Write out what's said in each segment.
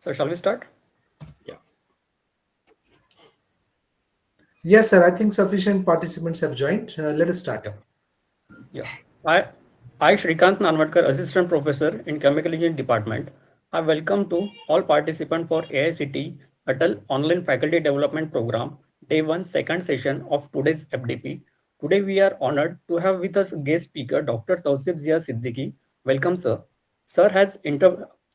So shall we start? Yeah. Yes, sir. I think sufficient participants have joined. Let us start. Yeah. Yeah. I, I Shrikant Nanwadkar, Assistant Professor in Chemical Engineering Department. I welcome to all participants for AICTE ATAL Online Faculty Development Program, Day 1, second session of today's FDP. Today we are honored to have with us guest speaker Dr. Tauseef Siddiqui. Welcome, sir. Sir has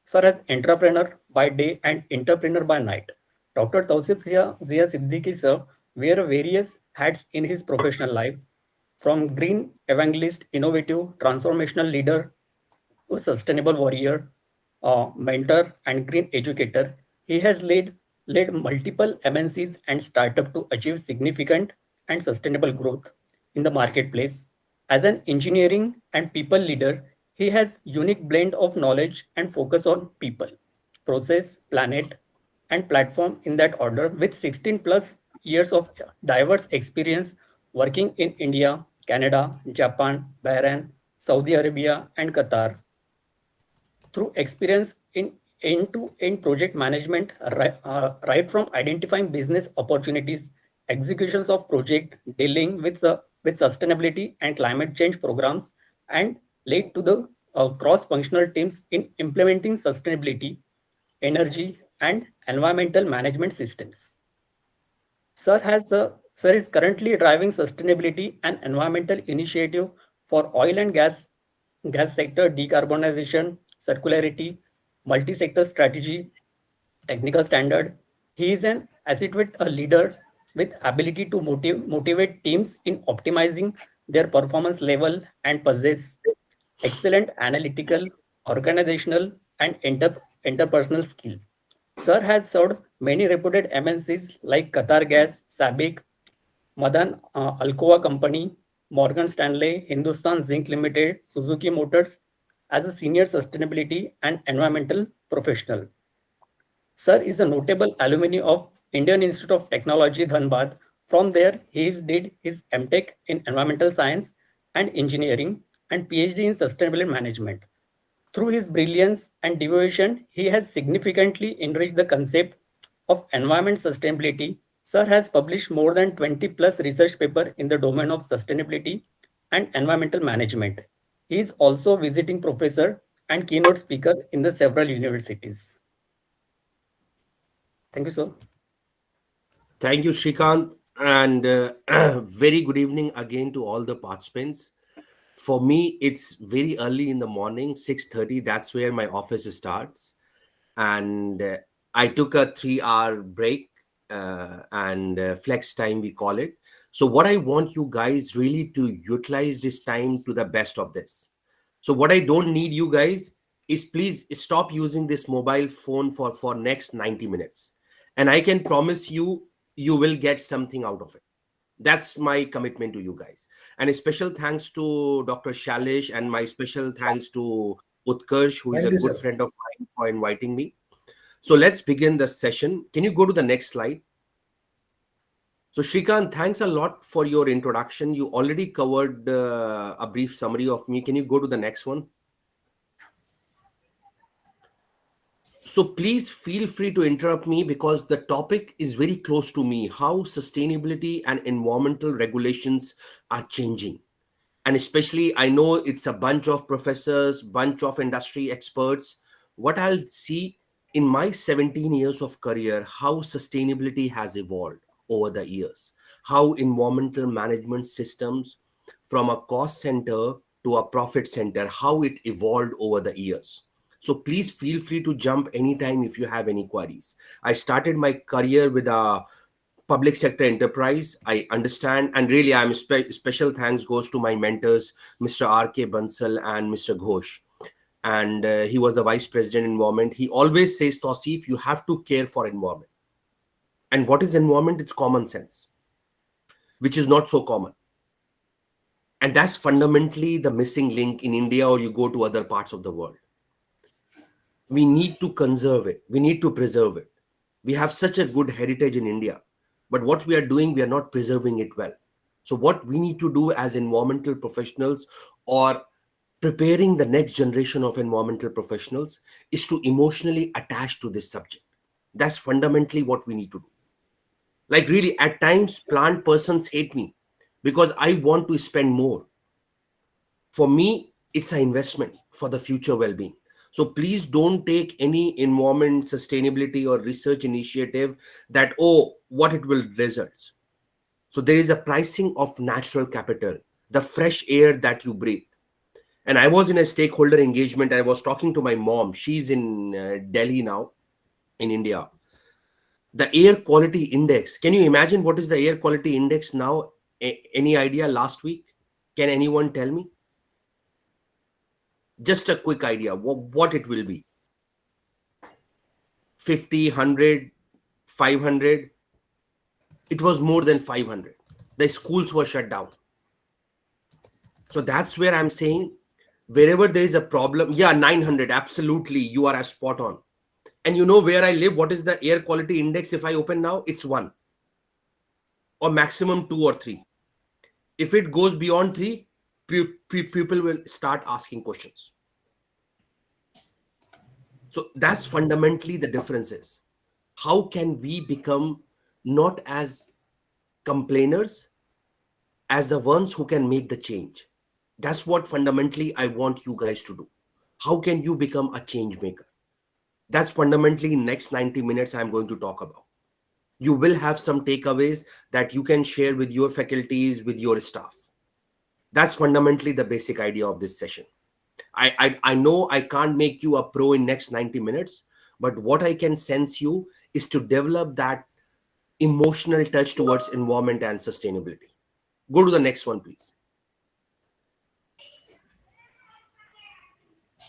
Sir has entrepreneur by day and entrepreneur by night. Dr. Tauseef Siddiqui, sir, wear various hats in his professional life from green evangelist, innovative, transformational leader to sustainable warrior, mentor, and green educator, he has led multiple MNCs and startups to achieve significant and sustainable growth in the marketplace. As an engineering and people leader, he has unique blend of knowledge and focus on people, process, planet, and platform in that order with 16 plus years of diverse experience working in India, Canada, Japan, Bahrain, Saudi Arabia, and Qatar. Through experience in end-to-end project management, right from identifying business opportunities, executions of project, dealing with sustainability and climate change programs, and led to the cross-functional teams in implementing sustainability, energy, and environmental management systems. Sir is currently driving sustainability and environmental initiative for oil and gas sector decarbonization, circularity, multi-sector strategy, technical standard. He is an asset with a leader with ability to motivate teams in optimizing their performance level and possess excellent analytical, organizational, and interpersonal skill. Sir has served many reputed MNCs like Qatar Gas, SABIC, Madan Alcoa Company, Morgan Stanley, Hindustan Zinc Limited, Suzuki Motors as a senior sustainability and environmental professional. Sir is a notable alumni of Indian Institute of Technology, Dhanbad. From there, did his MTech in environmental science and engineering and PhD in sustainability management. Through his brilliance and devotion, he has significantly enriched the concept of environment sustainability. Sir has published more than 20 plus research papers in the domain of sustainability and environmental management. He is also visiting professor and keynote speaker in the several universities. Thank you, sir. Thank you, Shrikant, and very good evening again to all the participants. For me, it's very early in the morning, 6:30. That's where my office starts, and I took a 3 hour break and flex time we call it. So, what I want you guys really to utilize this time to the best of this. So, what I don't need you guys is please stop using this mobile phone for next 90 minutes, and I can promise you you will get something out of it. That's my commitment to you guys. And a special thanks to Dr. Shalish, and my special thanks to Utkarsh, who is Thank a you, good sir. friend of mine, for inviting me. So let's begin the session. Can you go to the next slide? So Shrikant, thanks a lot for your introduction. You already covered a brief summary of me. Can you go to the next one? So please feel free to interrupt me because the topic is very close to me, how sustainability and environmental regulations are changing. And especially, I know it's a bunch of professors, bunch of industry experts. What I'll see in my 17 years of career, how sustainability has evolved over the years, how environmental management systems from a cost center to a profit center, how it evolved over the years. So please feel free to jump anytime if you have any queries. I started my career with a public sector enterprise. I understand, and really I'm special thanks goes to my mentors, Mr. RK Bansal and Mr. Ghosh. And he was the vice president environment. He always says, Tauseef, you have to care for environment. And what is environment? It's common sense, which is not so common. And that's fundamentally the missing link in India, or you go to other parts of the world. We need to conserve it. We need to preserve it. We have such a good heritage in India, but what we are doing, we are not preserving it well. So what we need to do as environmental professionals, or preparing the next generation of environmental professionals, is to emotionally attach to this subject. That's fundamentally what we need to do. Like really, at times, plant persons hate me because I want to spend more. For me, it's an investment for the future well-being. So please don't take any environment, sustainability, or research initiative that, oh, what it will results. So there is a pricing of natural capital, the fresh air that you breathe. And I was in a stakeholder engagement and I was talking to my mom. She's in Delhi now, in India. The air quality index. Can you imagine what is the air quality index now? Any idea last week? Can anyone tell me? Just a quick idea what it will be. 50, 100, 500. It was more than 500. The schools were shut down. So that's where I'm saying wherever there is a problem, yeah, 900, absolutely, you are a spot on. And you know where I live, what is the air quality index? If I open now, it's 1 or maximum 2 or 3. If it goes beyond 3, people will start asking questions. So that's fundamentally the difference is how can we become not as complainers, as the ones who can make the change. That's what fundamentally I want you guys to do. How can you become a change maker? That's fundamentally next 90 minutes I'm going to talk about. You will have some takeaways that you can share with your faculties, with your staff. That's fundamentally the basic idea of this session. I know I can't make you a pro in next 90 minutes, but what I can sense you is to develop that emotional touch towards environment and sustainability. Go to the next one, please.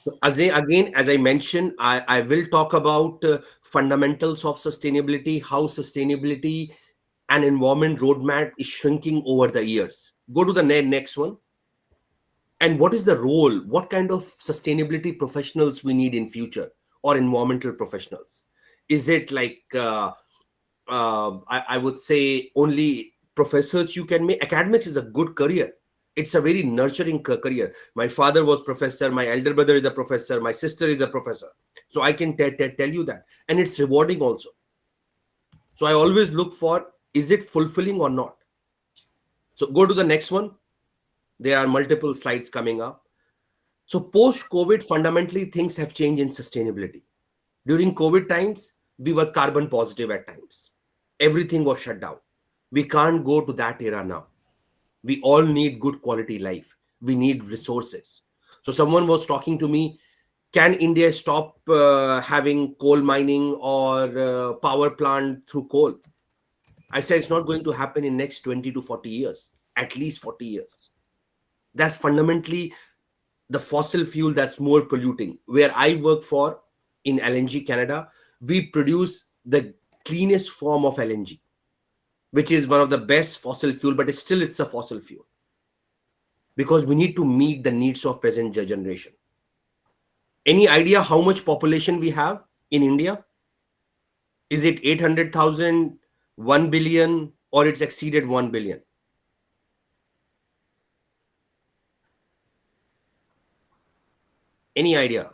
So again, as I mentioned, I will talk about fundamentals of sustainability, how sustainability and environment roadmap is shrinking over the years. Go to the next one. And what is the role? What kind of sustainability professionals we need in future, or environmental professionals? Is it like I would say only professors you can make? Academics is a good career. It's a very nurturing career. My father was professor. My elder brother is a professor. My sister is a professor. So I can tell you that, and it's rewarding also. So I always look for, is it fulfilling or not? So go to the next one. There are multiple slides coming up. So post-COVID, fundamentally things have changed in sustainability. During COVID times, we were carbon positive at times. Everything was shut down. We can't go to that era now. We all need good quality life. We need resources. So someone was talking to me, can India stop having coal mining or power plant through coal? I said it's not going to happen in next 20 to 40 years, at least 40 years. That's fundamentally the fossil fuel that's more polluting. Where I work for in LNG Canada, we produce the cleanest form of LNG, which is one of the best fossil fuel, but it's a fossil fuel because we need to meet the needs of present generation. Any idea how much population we have in India? Is it 800,000, 1 billion, or it's exceeded 1 billion? Any idea?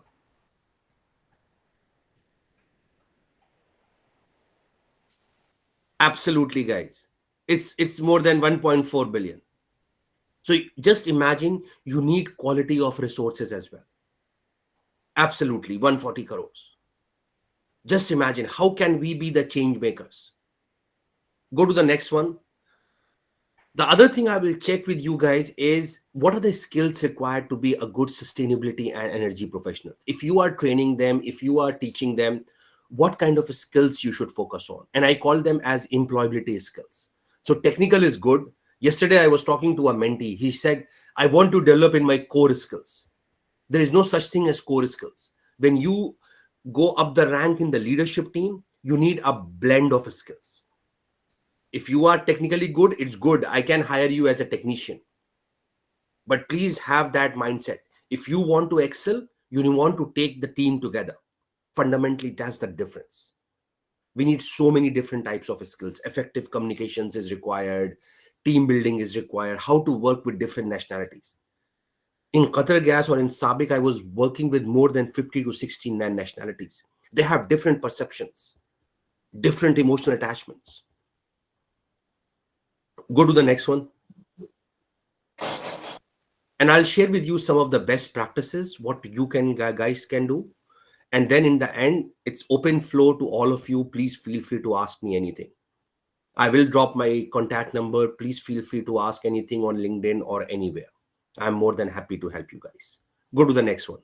Absolutely, guys. It's more than 1.4 billion. So just imagine you need quality of resources as well. Absolutely, 140 crores. Just imagine how can we be the change makers? Go to the next one. The other thing I will check with you guys is what are the skills required to be a good sustainability and energy professionals? If you are training them, if you are teaching them, what kind of skills you should focus on? And I call them as employability skills. So technical is good. Yesterday, I was talking to a mentee. He said, I want to develop in my core skills. There is no such thing as core skills. When you go up the rank in the leadership team, you need a blend of skills. If you are technically good, it's good. I can hire you as a technician. But please have that mindset. If you want to excel, you want to take the team together. Fundamentally, that's the difference. We need so many different types of skills. Effective communications is required. Team building is required. How to work with different nationalities. In Qatar Gas or in Sabiq, I was working with more than 50 to 60 nationalities. They have different perceptions. different emotional attachments. Go to the next one. And I'll share with you some of the best practices, what you can guys can do. And then in the end, it's open floor to all of you. Please feel free to ask me anything. I will drop my contact number. Please feel free to ask anything on LinkedIn or anywhere. I'm more than happy to help you guys. Go to the next one.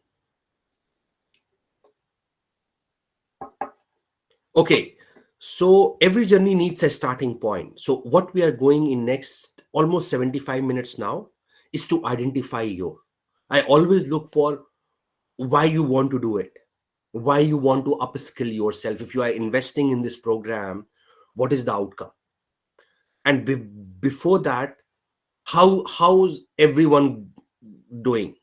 Okay, so every journey needs a starting point. So what we are going in next almost 75 minutes now is to identify your. I always look for why you want to do it, why you want to upskill yourself. If you are investing in this program, what is the outcome? And before that, how's everyone doing?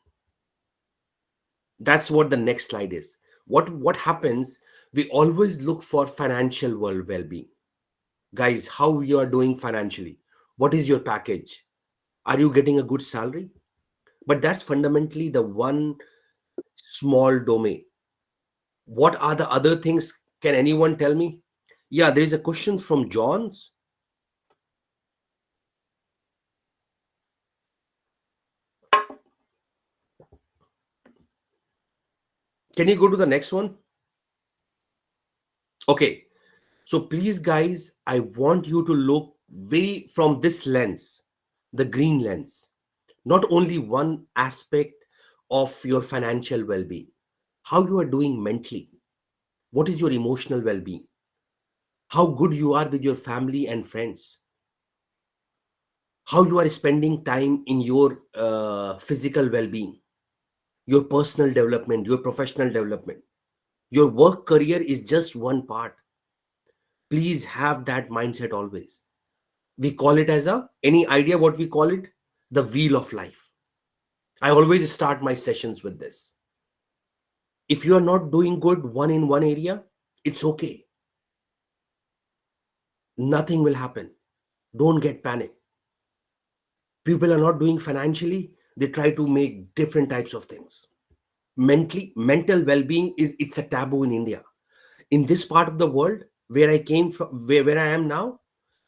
That's what the next slide is. What happens, we always look for financial well-being. Guys, how you are doing financially? What is your package? Are you getting a good salary? But that's fundamentally the one small domain. What are the other things? Can anyone tell me? Yeah, there is a question from John's. Can you go to the next one? Okay, so please guys, I want you to look very from this lens, the green lens. Not only one aspect of your financial well-being, how you are doing mentally, what is your emotional well-being, how good you are with your family and friends, how you are spending time in your physical well-being, your personal development, your professional development. Your work career is just one part. Please have that mindset always. We call it as a, any idea what we call it? The wheel of life. I always start my sessions with this. If you are not doing good one in one area, it's okay. Nothing will happen. Don't get panicked. People are not doing financially, they try to make different types of things. Mental well-being is, it's a taboo in India. In this part of the world where I came from, where I am now,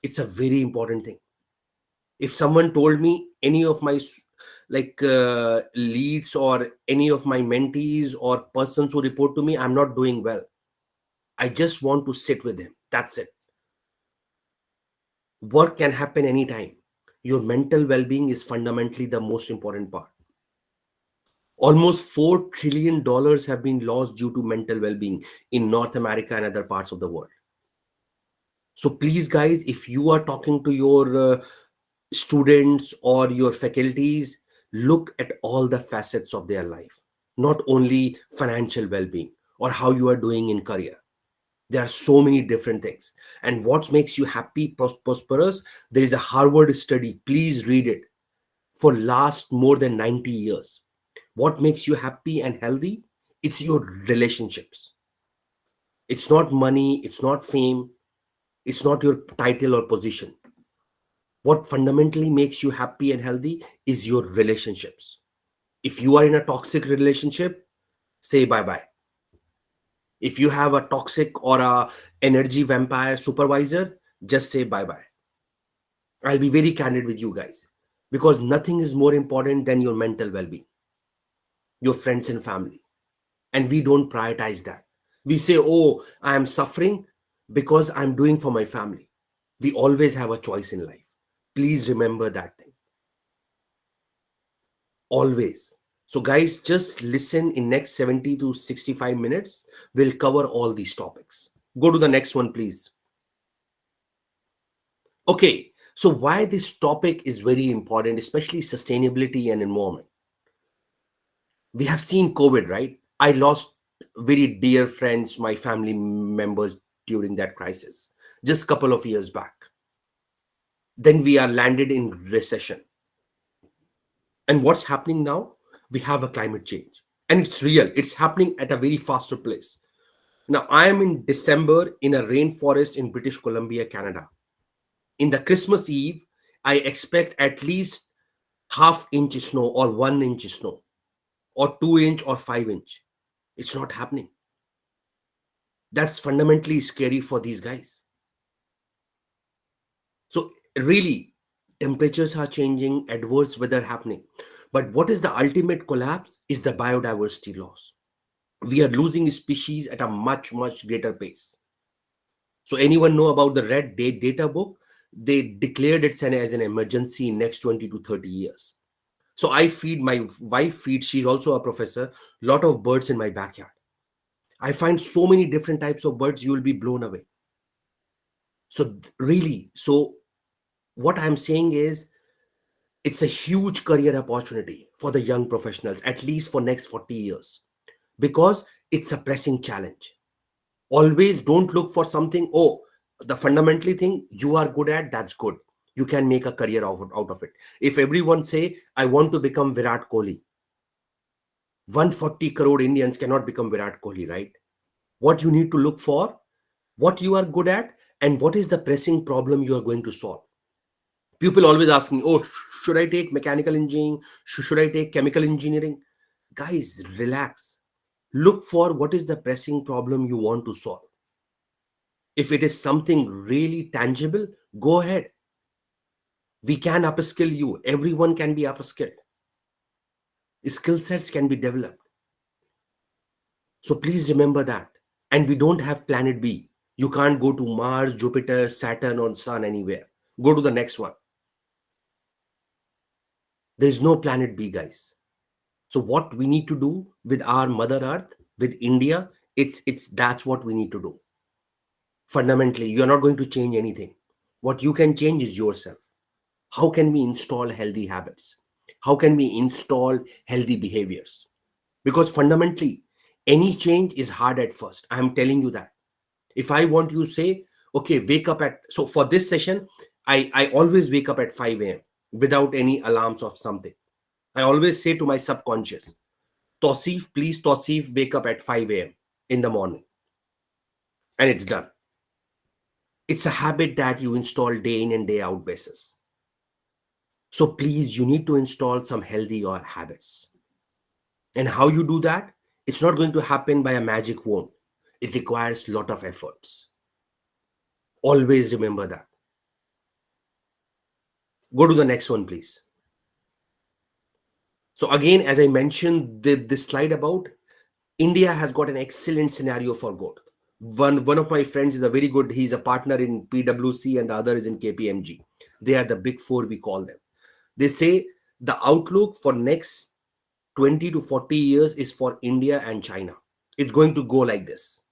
it's a very important thing. If someone told me any of my leads or any of my mentees or persons who report to me, I'm not doing well, I just want to sit with him. That's it. Work can happen anytime. Your mental well-being is fundamentally the most important part. Almost $4 trillion have been lost due to mental well-being in North America and other parts of the world. So please guys, if you are talking to your students or your faculties, look at all the facets of their life, not only financial well-being or how you are doing in career. There are so many different things. And what makes you happy, prosperous, there is a Harvard study, please read it, for last more than 90 years. What makes you happy and healthy? It's your relationships. It's not money, it's not fame, it's not your title or position. What fundamentally makes you happy and healthy is your relationships. If you are in a toxic relationship, say bye bye. If you have a toxic or a energy vampire supervisor, just say bye bye. I'll be very candid with you guys, because nothing is more important than your mental well-being, your friends and family. And we don't prioritize that. We say, oh, I am suffering because I'm doing for my family. We always have a choice in life. Please remember that thing. Always. So guys, just listen. In next 70 to 65 minutes, we'll cover all these topics. Go to the next one, please. Okay, so why this topic is very important, especially sustainability and environment. We have seen COVID, right? I lost very dear friends, my family members, during that crisis, just a couple of years back. Then we are landed in recession. And what's happening now? We have a climate change. And it's real. It's happening at a very faster pace. Now, I am in December in a rainforest in British Columbia, Canada. In the Christmas Eve, I expect at least half-inch snow or 1 inch snow or 2 inch or 5 inch. It's not happening. That's fundamentally scary for these guys. So really, temperatures are changing, adverse weather happening. But what is the ultimate collapse is the biodiversity loss. We are losing species at a much, much greater pace. So anyone know about the Red Day data book? They declared it as an emergency in next 20 to 30 years. So I feed, my wife feeds, she's also a professor, lot of birds in my backyard. I find so many different types of birds, you will be blown away. So really, so what I'm saying is it's a huge career opportunity for the young professionals, at least for next 40 years, because it's a pressing challenge. Always don't look for something, oh, the fundamentally thing you are good at, that's good. You can make a career out of it. If everyone say, I want to become Virat Kohli, 140 crore Indians cannot become Virat Kohli, right? What you need to look for, what you are good at, and what is the pressing problem you are going to solve. People always ask me, oh, should I take mechanical engineering? Should I take chemical engineering? Guys, relax. Look for what is the pressing problem you want to solve. If it is something really tangible, go ahead. We can upskill you. Everyone can be upskilled. Skill sets can be developed. So please remember that. And we don't have planet B. You can't go to Mars, Jupiter, Saturn, or Sun anywhere. Go to the next one. There's no planet B, guys. So what we need to do with our Mother Earth, with India, it's that's what we need to do. Fundamentally, you're not going to change anything. What you can change is yourself. How can we install healthy habits? How can we install healthy behaviors? Because fundamentally, any change is hard at first. I'm telling you that. If I want you to say, okay, wake up at, so for this session, I always wake up at 5 a.m. without any alarms of something. I always say to my subconscious, Tauseef, please, Tauseef, wake up at 5 a.m. in the morning. And it's done. It's a habit that you install day in and day out basis. So please, you need to install some healthy or habits. And how you do that? It's not going to happen by a magic wand. It requires a lot of efforts. Always remember that. Go to the next one, please. So again, as I mentioned, this slide about India has got an excellent scenario for growth. One of my friends is a very good, he's a partner in PwC and the other is in KPMG. They are the big four, we call them. They say the outlook for next 20 to 40 years is for India and China. It's going to go like this.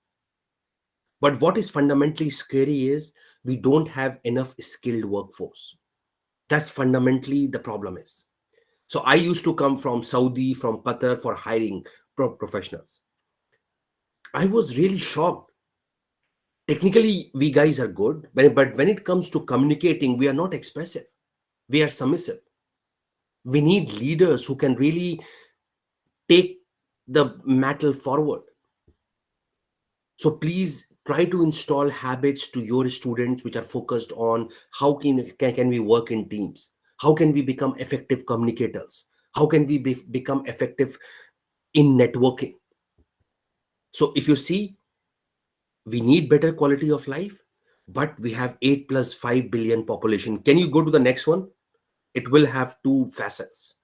But what is fundamentally scary is we don't have enough skilled workforce. That's fundamentally the problem is. So I used to come from Saudi, from Qatar for hiring professionals. I was really shocked. Technically, we guys are good, but when it comes to communicating, we are not expressive. We are submissive. We need leaders who can really take the matter forward. So please try to install habits to your students which are focused on how can we work in teams? How can we become effective communicators? How can we become effective in networking? So if you see, we need better quality of life, but we have 8 plus 5 billion population. Can you go to the next one? It will have two facets.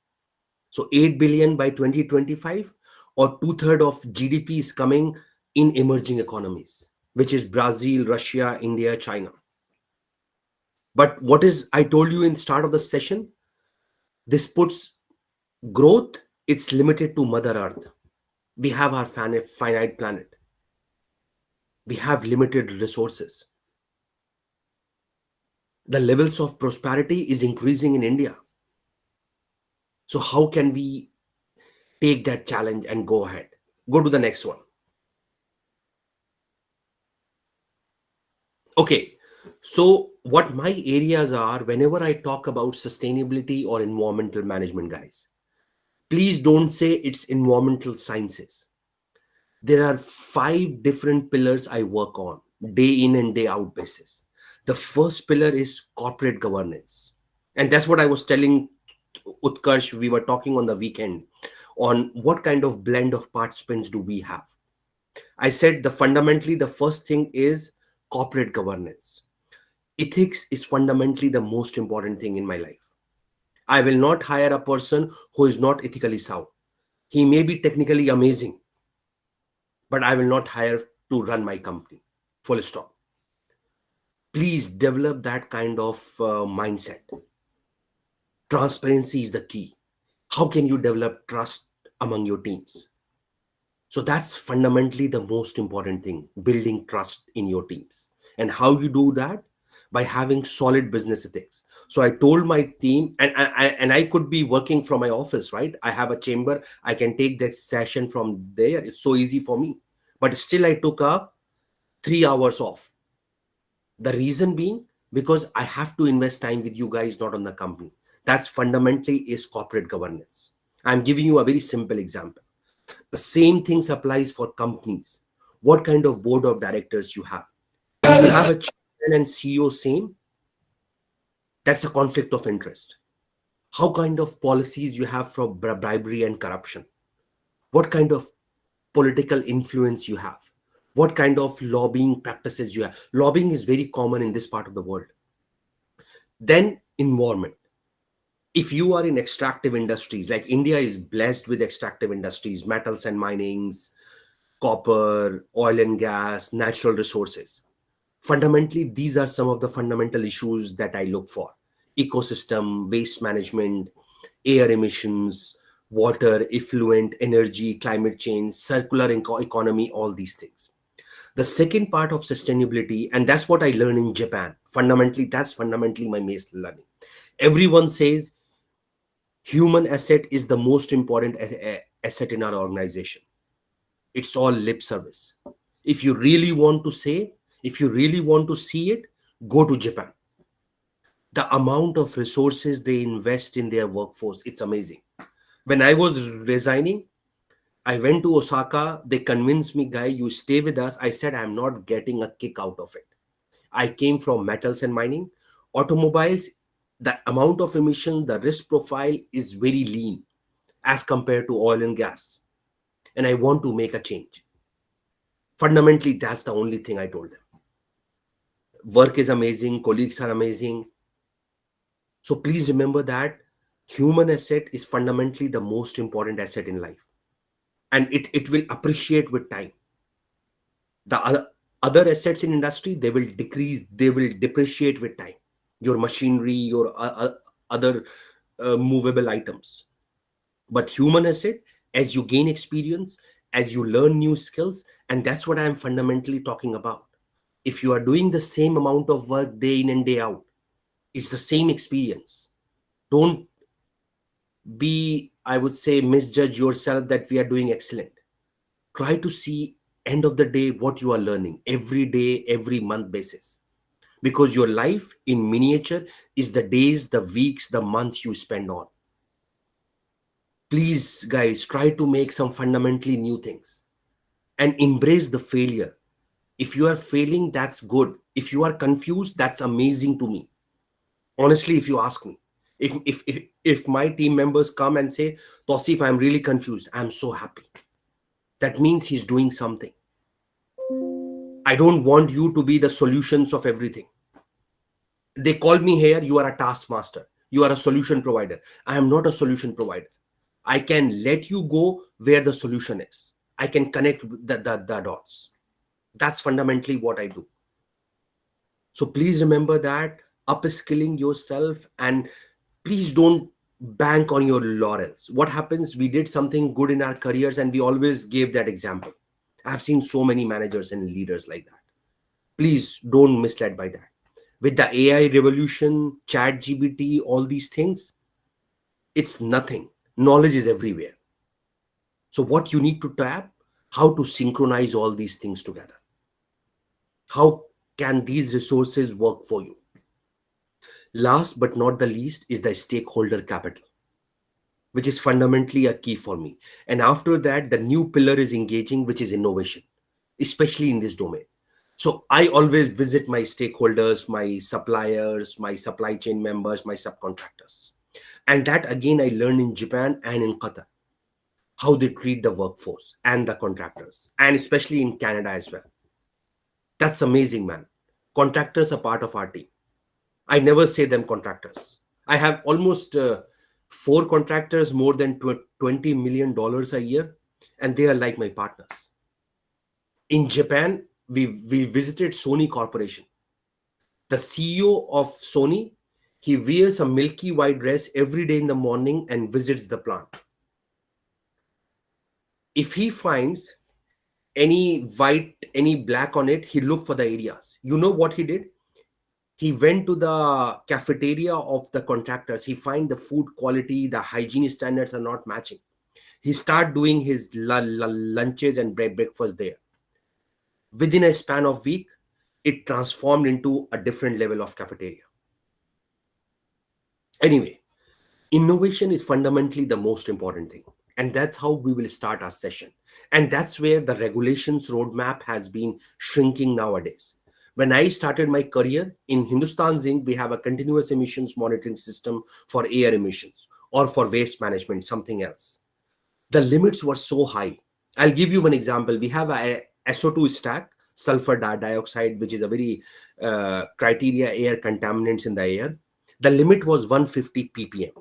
So 8 billion by 2025, or two-thirds of GDP is coming in emerging economies, which is Brazil, Russia, India, China. But what is, I told you in start of the session, this puts growth, it's limited to Mother Earth. We have our finite planet. We have limited resources. The levels of prosperity is increasing in India. So how can we take that challenge and go ahead? Go to the next one. Okay, so what my areas are whenever I talk about sustainability or environmental management, guys, please don't say it's environmental sciences. There are 5 different pillars I work on day in and day out basis. The first pillar is corporate governance. And that's what I was telling Utkarsh, we were talking on the weekend on what kind of blend of participants do we have. I said fundamentally the first thing is corporate governance. Ethics is fundamentally the most important thing in my life. I will not hire a person who is not ethically sound. He may be technically amazing, but I will not hire to run my company. Full stop. Please develop that kind of mindset. Transparency is the key. How can you develop trust among your teams? So that's fundamentally the most important thing, building trust in your teams. And how you do that? By having solid business ethics. So I told my team, and I could be working from my office, right? I have a chamber. I can take that session from there. It's so easy for me. But still, I took a 3 hours off. The reason being, because I have to invest time with you guys, not on the company. That's fundamentally is corporate governance. I'm giving you a very simple example. The same things applies for companies. What kind of board of directors you have? Do you have a chairman and CEO same? That's a conflict of interest. How kind of policies you have for bribery and corruption? What kind of political influence you have? What kind of lobbying practices you have? Lobbying is very common in this part of the world. Then environment. If you are in extractive industries, like India is blessed with extractive industries, metals and minings, copper, oil and gas, natural resources. Fundamentally, these are some of the fundamental issues that I look for: ecosystem, waste management, air emissions, water, effluent, energy, climate change, circular economy, all these things. The second part of sustainability, and that's what I learned in Japan. Fundamentally, that's fundamentally my main learning. Everyone says human asset is the most important asset in our organization. It's all lip service. If you really want to say, if you really want to see it, go to Japan. The amount of resources they invest in their workforce, it's amazing. When I was resigning, I went to Osaka. They convinced me, guy, you stay with us. I said, I'm not getting a kick out of it. I came from metals and mining. Automobiles, the amount of emission, the risk profile is very lean as compared to oil and gas. And I want to make a change. Fundamentally, that's the only thing I told them. Work is amazing, colleagues are amazing. So please remember that human asset is fundamentally the most important asset in life. And it will appreciate with time. The other assets in industry, they will decrease, they will depreciate with time. Your machinery, your other movable items. But human asset, as you gain experience, as you learn new skills, and that's what I'm fundamentally talking about. If you are doing the same amount of work day in and day out, it's the same experience. Don't be, I would say, misjudge yourself that we are doing excellent. Try to see end of the day what you are learning every day, every month basis. Because your life in miniature is the days, the weeks, the months you spend on. Please, guys, try to make some fundamentally new things and embrace the failure. If you are failing, that's good. If you are confused, that's amazing to me. Honestly, if you ask me, if my team members come and say, Tauseef, I'm really confused, I'm so happy. That means he's doing something. I don't want you to be the solutions of everything. They call me here, you are a taskmaster, you are a solution provider. I am not a solution provider. I can let you go where the solution is. I can connect the dots. That's fundamentally what I do. So please remember that, upskilling yourself, and please don't bank on your laurels. What happens, we did something good in our careers and we always gave that example. I've seen so many managers and leaders like that. Please don't misled by that. With the AI revolution, chat GPT, all these things, it's nothing. Knowledge is everywhere. So what you need to tap, how to synchronize all these things together. How can these resources work for you? Last but not the least is the stakeholder capital, which is fundamentally a key for me. And after that, the new pillar is engaging, which is innovation, especially in this domain. So I always visit my stakeholders, my suppliers, my supply chain members, my subcontractors. And that again, I learned in Japan and in Qatar. how they treat the workforce and the contractors, and especially in Canada as well. That's amazing, man. Contractors are part of our team. I never say them contractors. I have almost four contractors, more than $20 million a year, and they are like my partners. In Japan, we visited Sony Corporation. The CEO of Sony, he wears a milky white dress every day in the morning and visits the plant. If he finds any white, any black on it, he looked for the areas. You know what he did? He went to the cafeteria of the contractors. He find the food quality, the hygiene standards are not matching. He start doing his lunches and breakfast there. Within a span of week, it transformed into a different level of cafeteria. Anyway, innovation is fundamentally the most important thing. And that's how we will start our session. And that's where the regulations roadmap has been shrinking nowadays. When I started my career in Hindustan Zinc, we have a continuous emissions monitoring system for air emissions or for waste management, something else. The limits were so high. I'll give you one example. We have a SO2 stack, sulfur dioxide, which is a very criteria air contaminants in the air. The limit was 150 ppm.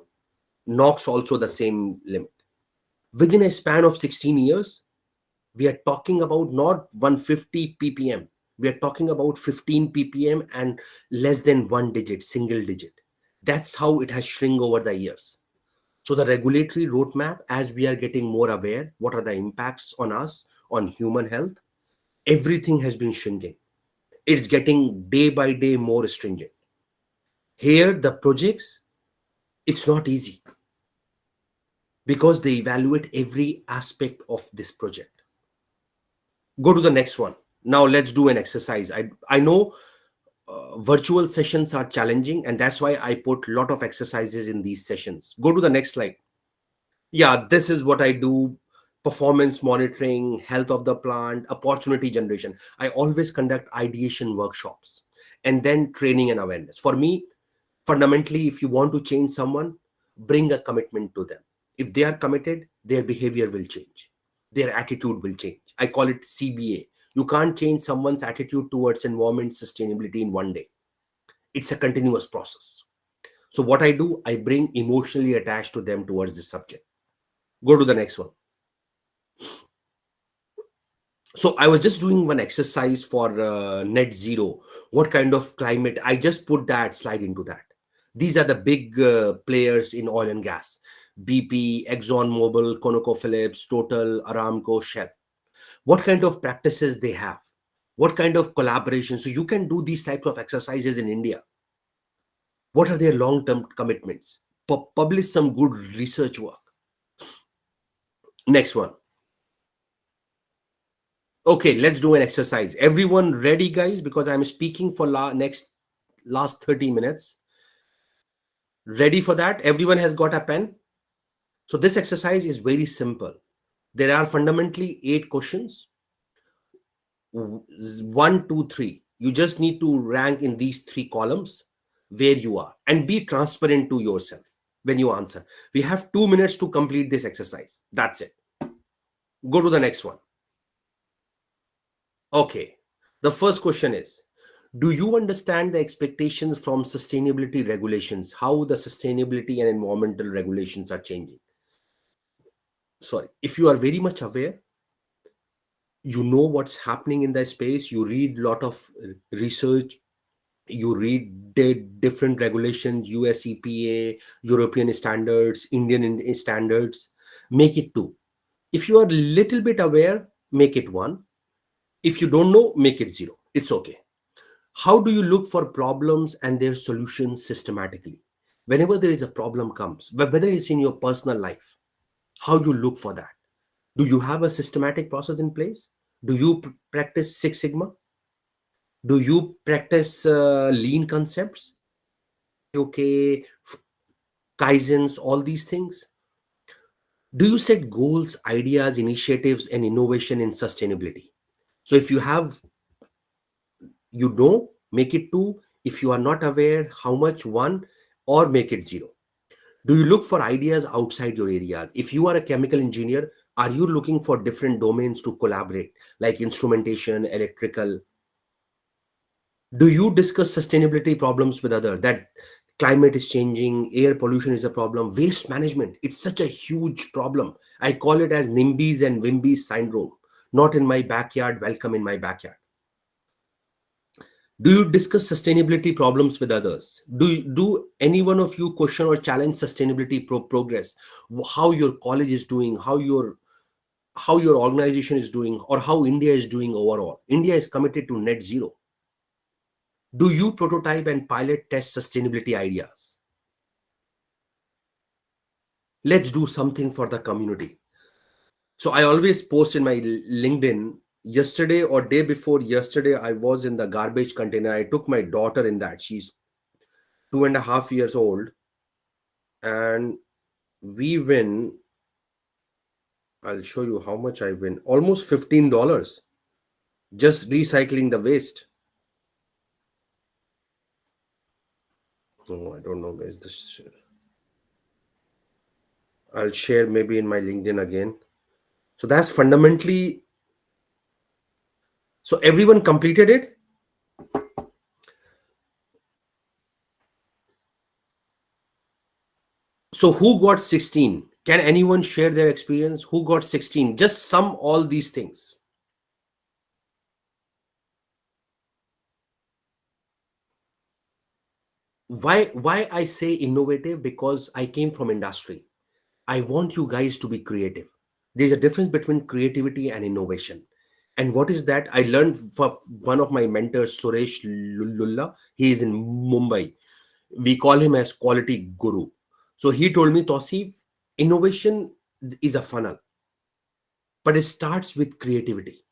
NOx also the same limit. Within a span of 16 years, we are talking about not 150 ppm. We are talking about 15 ppm and less than one digit, single digit. That's how it has shrunk over the years. So the regulatory roadmap, as we are getting more aware, what are the impacts on us, on human health, everything has been shrinking. It's getting day by day more stringent. Here, the projects, it's not easy because they evaluate every aspect of this project. Go to the next one. Now let's do an exercise. I know virtual sessions are challenging, and that's why I put a lot of exercises in these sessions. Go to the next slide. Yeah, this is what I do: performance monitoring, health of the plant, opportunity generation. I always conduct ideation workshops and then training and awareness. For me, fundamentally, if you want to change someone, bring a commitment to them. If they are committed, their behavior will change, their attitude will change. I call it CBA. You can't change someone's attitude towards environment sustainability in one day. It's a continuous process. So what I do, I bring emotionally attached to them towards this subject. Go to the next one. So I was just doing one exercise for net zero. What kind of climate? I just put that slide into that. These are the big players in oil and gas: BP, ExxonMobil, ConocoPhillips, Total, Aramco, Shell. What kind of practices they have? What kind of collaboration? So you can do these types of exercises in India. What are their long-term commitments? Publish some good research work. Next one. Okay, let's do an exercise. Everyone ready, guys? Because I'm speaking for last 30 minutes. Ready for that? Everyone has got a pen? So this exercise is very simple. There are fundamentally 8 questions. 1, 2, 3. You just need to rank in these 3 columns where you are and be transparent to yourself when you answer. We have 2 minutes to complete this exercise. That's it. Go to the next one. Okay. The first question is, do you understand the expectations from sustainability regulations, how the sustainability and environmental regulations are changing? Sorry, if you are very much aware, you know what's happening in the space, you read a lot of research, you read different regulations, US EPA, European standards, Indian standards, make it 2. If you are a little bit aware, make it 1. If you don't know, make it 0. It's okay. How do you look for problems and their solutions systematically? Whenever there is a problem comes, whether it's in your personal life, how you look for that? Do you have a systematic process in place? Do you practice Six Sigma? Do you practice lean concepts? Okay, Kaizens, all these things? Do you set goals, ideas, initiatives, and innovation in sustainability? So if you have, you know, make it 2. If you are not aware, how much? 1, or make it 0. Do you look for ideas outside your areas? If you are a chemical engineer, are you looking for different domains to collaborate, like instrumentation, electrical? Do you discuss sustainability problems with others? That climate is changing, air pollution is a problem, waste management, it's such a huge problem. I call it as NIMBYs and WIMBYs syndrome. Not in my backyard, welcome in my backyard. Do you discuss sustainability problems with others? Do any one of you question or challenge sustainability progress? How your college is doing, how your organization is doing, or how India is doing overall? India is committed to net zero. Do you prototype and pilot test sustainability ideas? Let's do something for the community. So I always post in my LinkedIn. Yesterday or day before yesterday, I was in the garbage container. I took my daughter in that. She's 2.5 years old, and we win. I'll show you how much I win. Almost $15 just recycling the waste. No, I don't know, guys. This I'll share maybe in my LinkedIn again. So that's fundamentally. So everyone completed it. So who got 16? Can anyone share their experience? Who got 16? Just sum all these things. Why I say innovative? Because I came from industry. I want you guys to be creative. There's a difference between creativity and innovation. And what is that? I learned from one of my mentors, Suresh Lulla. He is in Mumbai. We call him as quality guru. So he told me, Tauseef, innovation is a funnel, but it starts with creativity.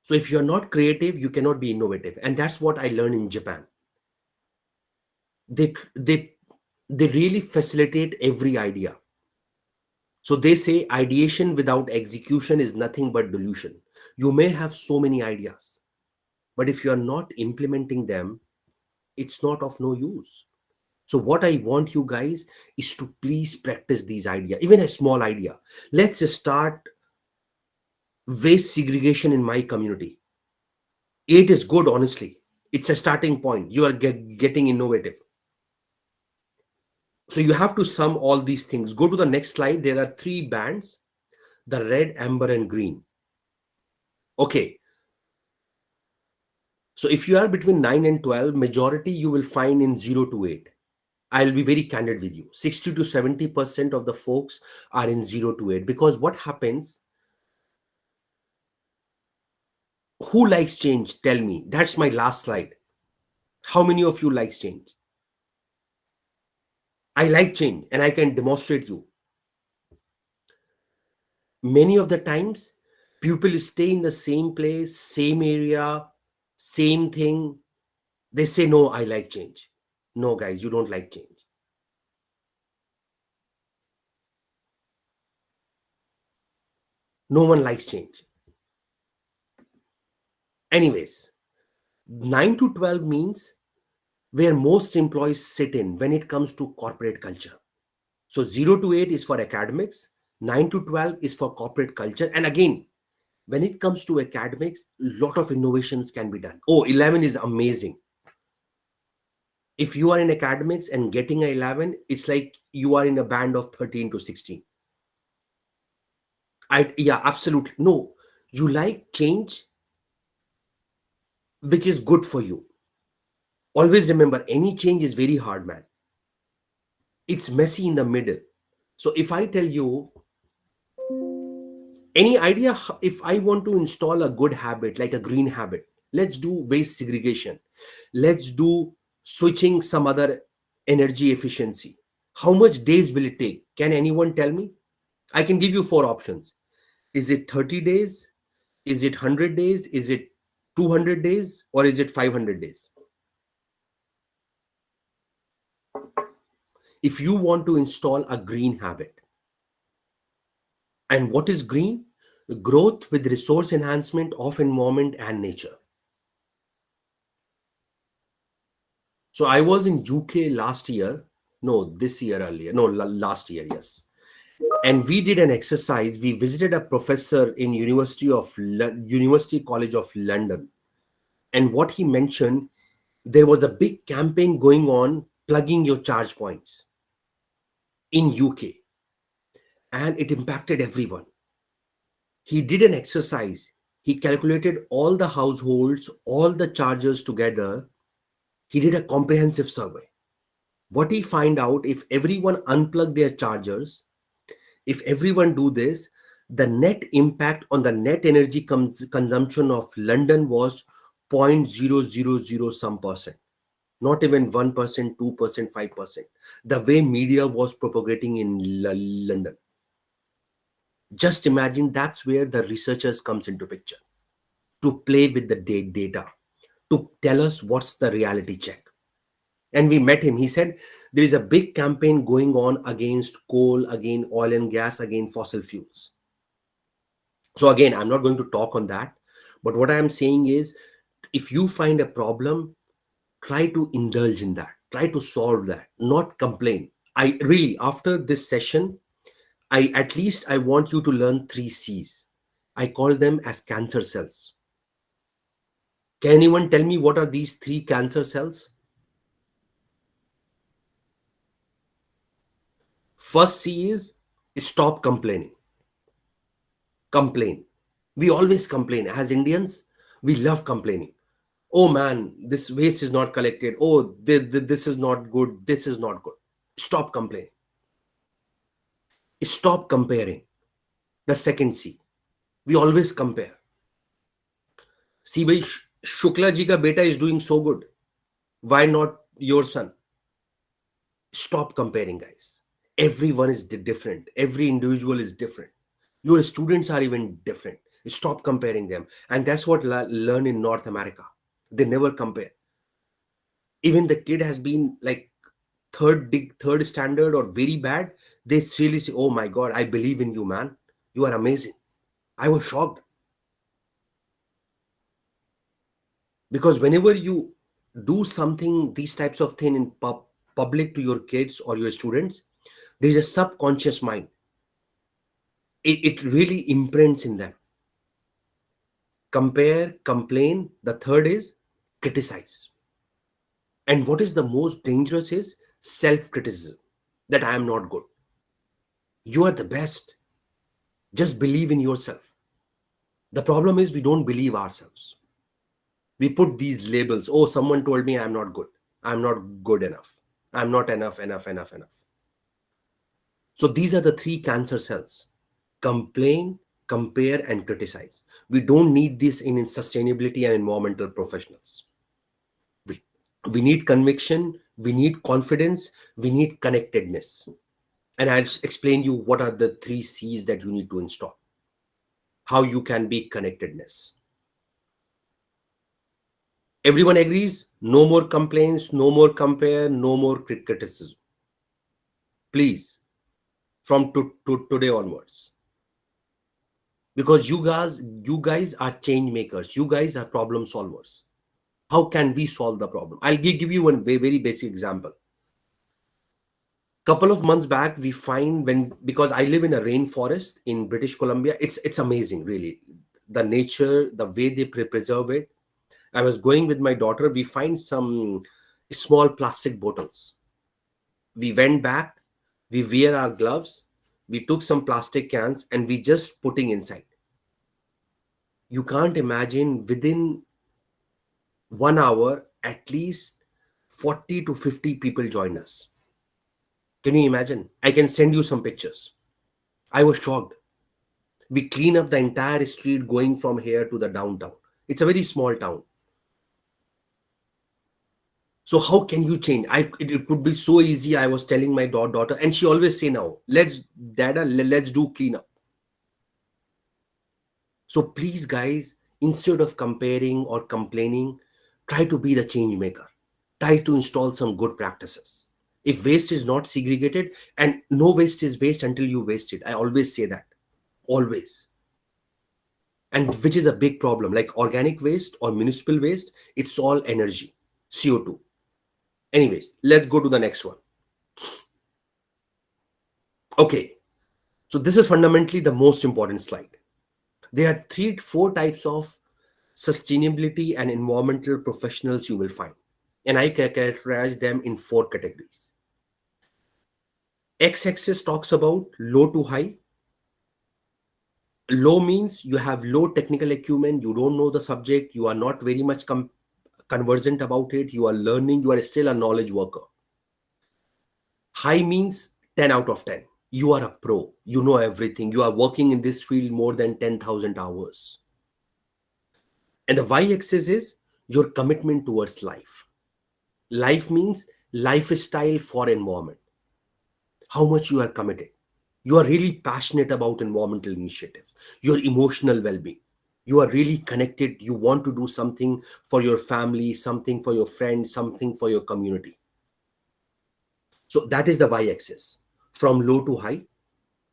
So if you're not creative, you cannot be innovative. And that's what I learned in Japan. They they they really facilitate every idea. So they say ideation without execution is nothing but delusion. You may have so many ideas, but if you are not implementing them, it's not of no use. So what I want you guys is to please practice these ideas, even a small idea. Let's start waste segregation in my community. It is good, honestly. It's a starting point. You are getting innovative. So you have to sum all these things. Go to the next slide. There are three bands: the red, amber, and green. Okay. So if you are between 9 and 12, majority you will find in 0 to 8. I'll be very candid with you. 60 to 70% of the folks are in 0 to 8. Because what happens? Who likes change? Tell me. That's my last slide. How many of you likes change? I like change and I can demonstrate you. Many of the times, people stay in the same place, same area, same thing. They say, no, I like change. No, guys, you don't like change. No one likes change. Anyways, 9 to 12 means where most employees sit in when it comes to corporate culture. So 0 to 8 is for academics, 9 to 12 is for corporate culture. And again, when it comes to academics, a lot of innovations can be done. Oh, 11 is amazing. If you are in academics and getting an 11, it's like you are in a band of 13 to 16. Yeah, absolutely. No, you like change, which is good for you. Always remember, any change is very hard, man. It's messy in the middle. So if I tell you any idea, if I want to install a good habit, like a green habit, let's do waste segregation. Let's do switching some other energy efficiency. How much days will it take? Can anyone tell me? I can give you four options. Is it 30 days? Is it 100 days? Is it 200 days? Or is it 500 days? If you want to install a green habit, and what is green? Growth with resource enhancement of environment and nature. So I was in UK last year. No, this year earlier. No, last year, yes. And we did an exercise. We visited a professor in University College of London. And what he mentioned, there was a big campaign going on plugging your charge points in UK, and it impacted everyone. He did an exercise. He calculated all the households, all the chargers together. He did a comprehensive survey. What he find out, if everyone unplug their chargers, if everyone do this, the net impact on the net energy consumption of London was 0.000 some percent, not even 1%, 2%, 5%. The way media was propagating in London. Just imagine, that's where the researchers comes into picture, to play with the data, to tell us what's the reality check. And we met him. He said there is a big campaign going on against coal, against oil and gas, against fossil fuels. So again, I'm not going to talk on that. But what I am saying is, if you find a problem, try to indulge in that. Try to solve that, not complain. I really, after this session, I want you to learn 3 C's. I call them as cancer cells. Can anyone tell me what are these 3 cancer cells? First C is stop complaining. Complain. We always complain. As Indians, we love complaining. Oh man, this waste is not collected. Oh, this is not good. This is not good. Stop complaining. Stop comparing. The second C. We always compare. See, bhai, Shukla ji ka beta is doing so good. Why not your son? Stop comparing, guys. Everyone is different. Every individual is different. Your students are even different. Stop comparing them. And that's what learn in North America. They never compare. Even the kid has been like third standard or very bad, they really say, oh my god, I believe in you, man, you are amazing. I was shocked, because whenever you do something, these types of thing in public to your kids or your students, there is a subconscious mind. It really imprints in them. Compare, complain. The third is criticize. And what is the most dangerous is self-criticism, that I am not good. You are the best. Just believe in yourself. The problem is we don't believe ourselves. We put these labels. Oh, someone told me I'm not good. I'm not good enough. I'm not enough. So these are the 3 cancer cells. Complain, compare, and criticize. We don't need this in sustainability and environmental professionals. We need conviction, we need confidence, we need connectedness. And I'll explain you what are the 3 C's that you need to install. How you can be connectedness. Everyone agrees? No more complaints, no more compare, no more criticism. Please, from today onwards. Because you guys are change makers. You guys are problem solvers. How can we solve the problem? I'll give you one very basic example. Couple of months back, we find, because I live in a rainforest in British Columbia, it's amazing, really. The nature, the way they preserve it. I was going with my daughter. We find some small plastic bottles. We went back. We wear our gloves. We took some plastic cans and we just putting inside. You can't imagine, within 1 hour, at least 40 to 50 people join us. Can you imagine? I can send you some pictures. I was shocked. We clean up the entire street going from here to the downtown. It's a very small town. So how can you change? It could be so easy. I was telling my daughter, and she always say now, let's do cleanup. So please, guys, instead of comparing or complaining, try to be the change maker. Try to install some good practices. If waste is not segregated, and no waste is waste until you waste it. I always say that. Always. And which is a big problem, like organic waste or municipal waste, it's all energy, CO2. Anyways, let's go to the next one. Okay, so this is fundamentally the most important slide. There are four types of sustainability and environmental professionals you will find, and I characterize them in four categories. X-axis talks about low to high. Low means you have low technical acumen, you don't know the subject, you are not very much conversant about it, you are learning, you are still a knowledge worker. High means 10 out of 10. You are a pro, you know everything, you are working in this field more than 10,000 hours. And the y-axis is your commitment towards life. Life means lifestyle for environment. How much you are committed. You are really passionate about environmental initiatives, your emotional well-being. You are really connected. You want to do something for your family, something for your friends, something for your community. So that is the y-axis. From low to high,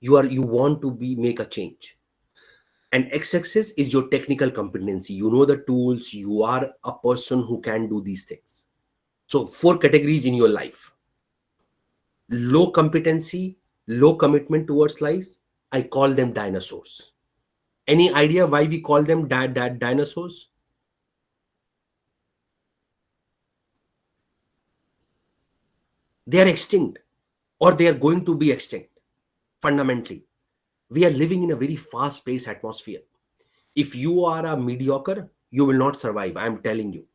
you want to make a change. And x-axis is your technical competency. You know the tools. You are a person who can do these things. So four categories in your life: low competency, low commitment towards life. I call them dinosaurs. Any idea why we call them dinosaurs? They are extinct, or they are going to be extinct. Fundamentally, we are living in a very fast-paced atmosphere. If you are a mediocre, you will not survive. I am telling you.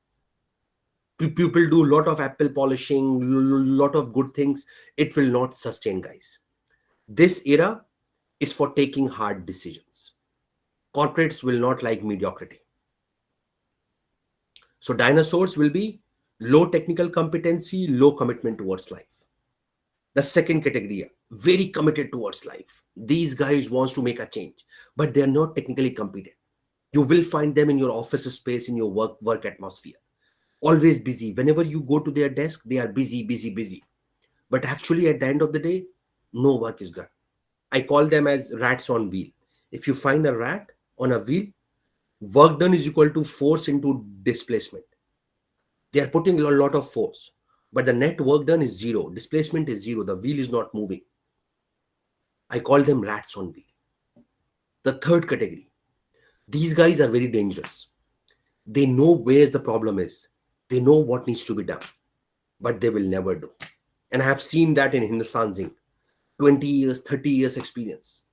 People do a lot of apple polishing, lot of good things. It will not sustain, guys. This era is for taking hard decisions. Corporates will not like mediocrity. So dinosaurs will be low technical competency, low commitment towards life. The second category, very committed towards life. These guys wants to make a change, but they are not technically competent. You will find them in your office space, in your work atmosphere. Always busy. Whenever you go to their desk, they are busy, busy, busy. But actually, at the end of the day, no work is done. I call them as rats on wheel. If you find a rat on a wheel, work done is equal to force into displacement. They are putting a lot of force, but the net work done is zero. Displacement is zero. The wheel is not moving. I call them rats on wheel. The third category. These guys are very dangerous. They know where the problem is. They know what needs to be done, but they will never do. And I have seen that in Hindustan Zinc. 20 years, 30 years experience.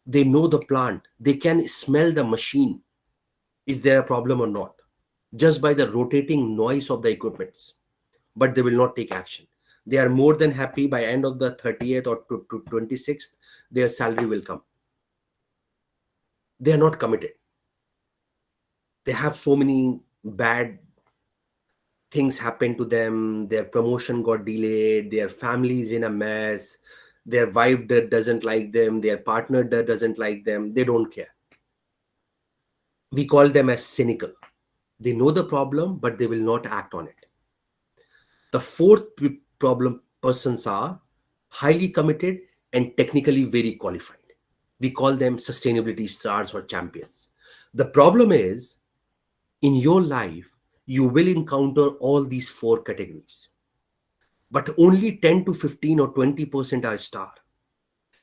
They know the plant. They can smell the machine. Is there a problem or not? Just by the rotating noise of the equipments. But they will not take action. They are more than happy by end of the 30th or to 26th, their salary will come. They are not committed. They have so many bad things happen to them. Their promotion got delayed. Their family is in a mess. Their wife doesn't like them. Their partner doesn't like them. They don't care. We call them as cynical. They know the problem, but they will not act on it. The fourth problem persons are highly committed and technically very qualified. We call them sustainability stars or champions. The problem is, in your life, you will encounter all these four categories, but only 10 to 15 or 20% are star.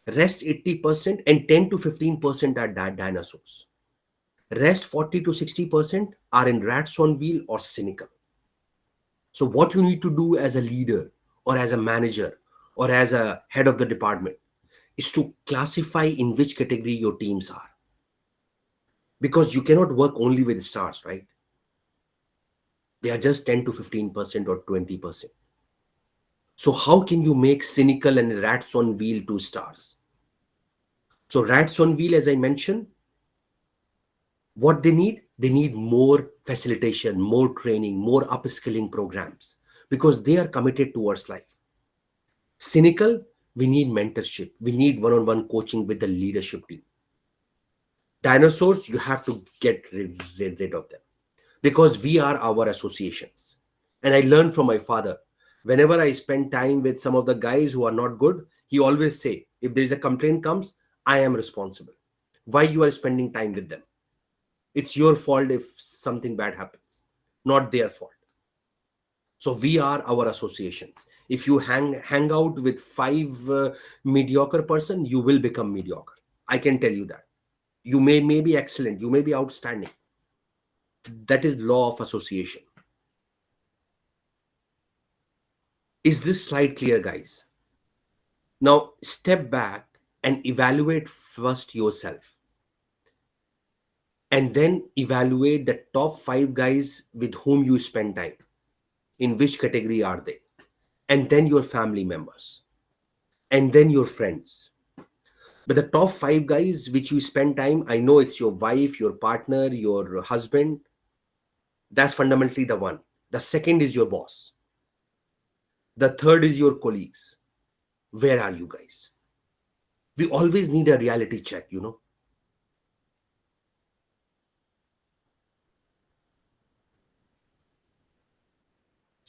Rest 80% and 10 to 15% are dinosaurs. Rest 40 to 60% are in rats on wheel or cynical. So what you need to do as a leader or as a manager or as a head of the department is to classify in which category your teams are. Because you cannot work only with stars, right? They are just 10 to 15% or 20%. So how can you make cynical and rats on wheel 2 stars? So rats on wheel, as I mentioned, what they need more facilitation, more training, more upskilling programs, because they are committed towards life. Cynical, we need mentorship. We need one-on-one coaching with the leadership team. Dinosaurs, you have to get rid of them because we are our associations. And I learned from my father, whenever I spend time with some of the guys who are not good, he always say, if there is a complaint comes, I am responsible. Why you are spending time with them? It's your fault if something bad happens, not their fault. So we are our associations. If you hang out with five mediocre person, you will become mediocre. I can tell you that. You may be excellent, you may be outstanding. That is law of association. Is this slide clear, guys? Now step back and evaluate first yourself, and then evaluate the top 5 guys with whom you spend time. In which category are they? And then your family members, and then your friends. But the top 5 guys which you spend time, I know it's your wife, your partner, your husband. That's fundamentally the one. The second is your boss. The third is your colleagues. Where are you guys? We always need a reality check, you know.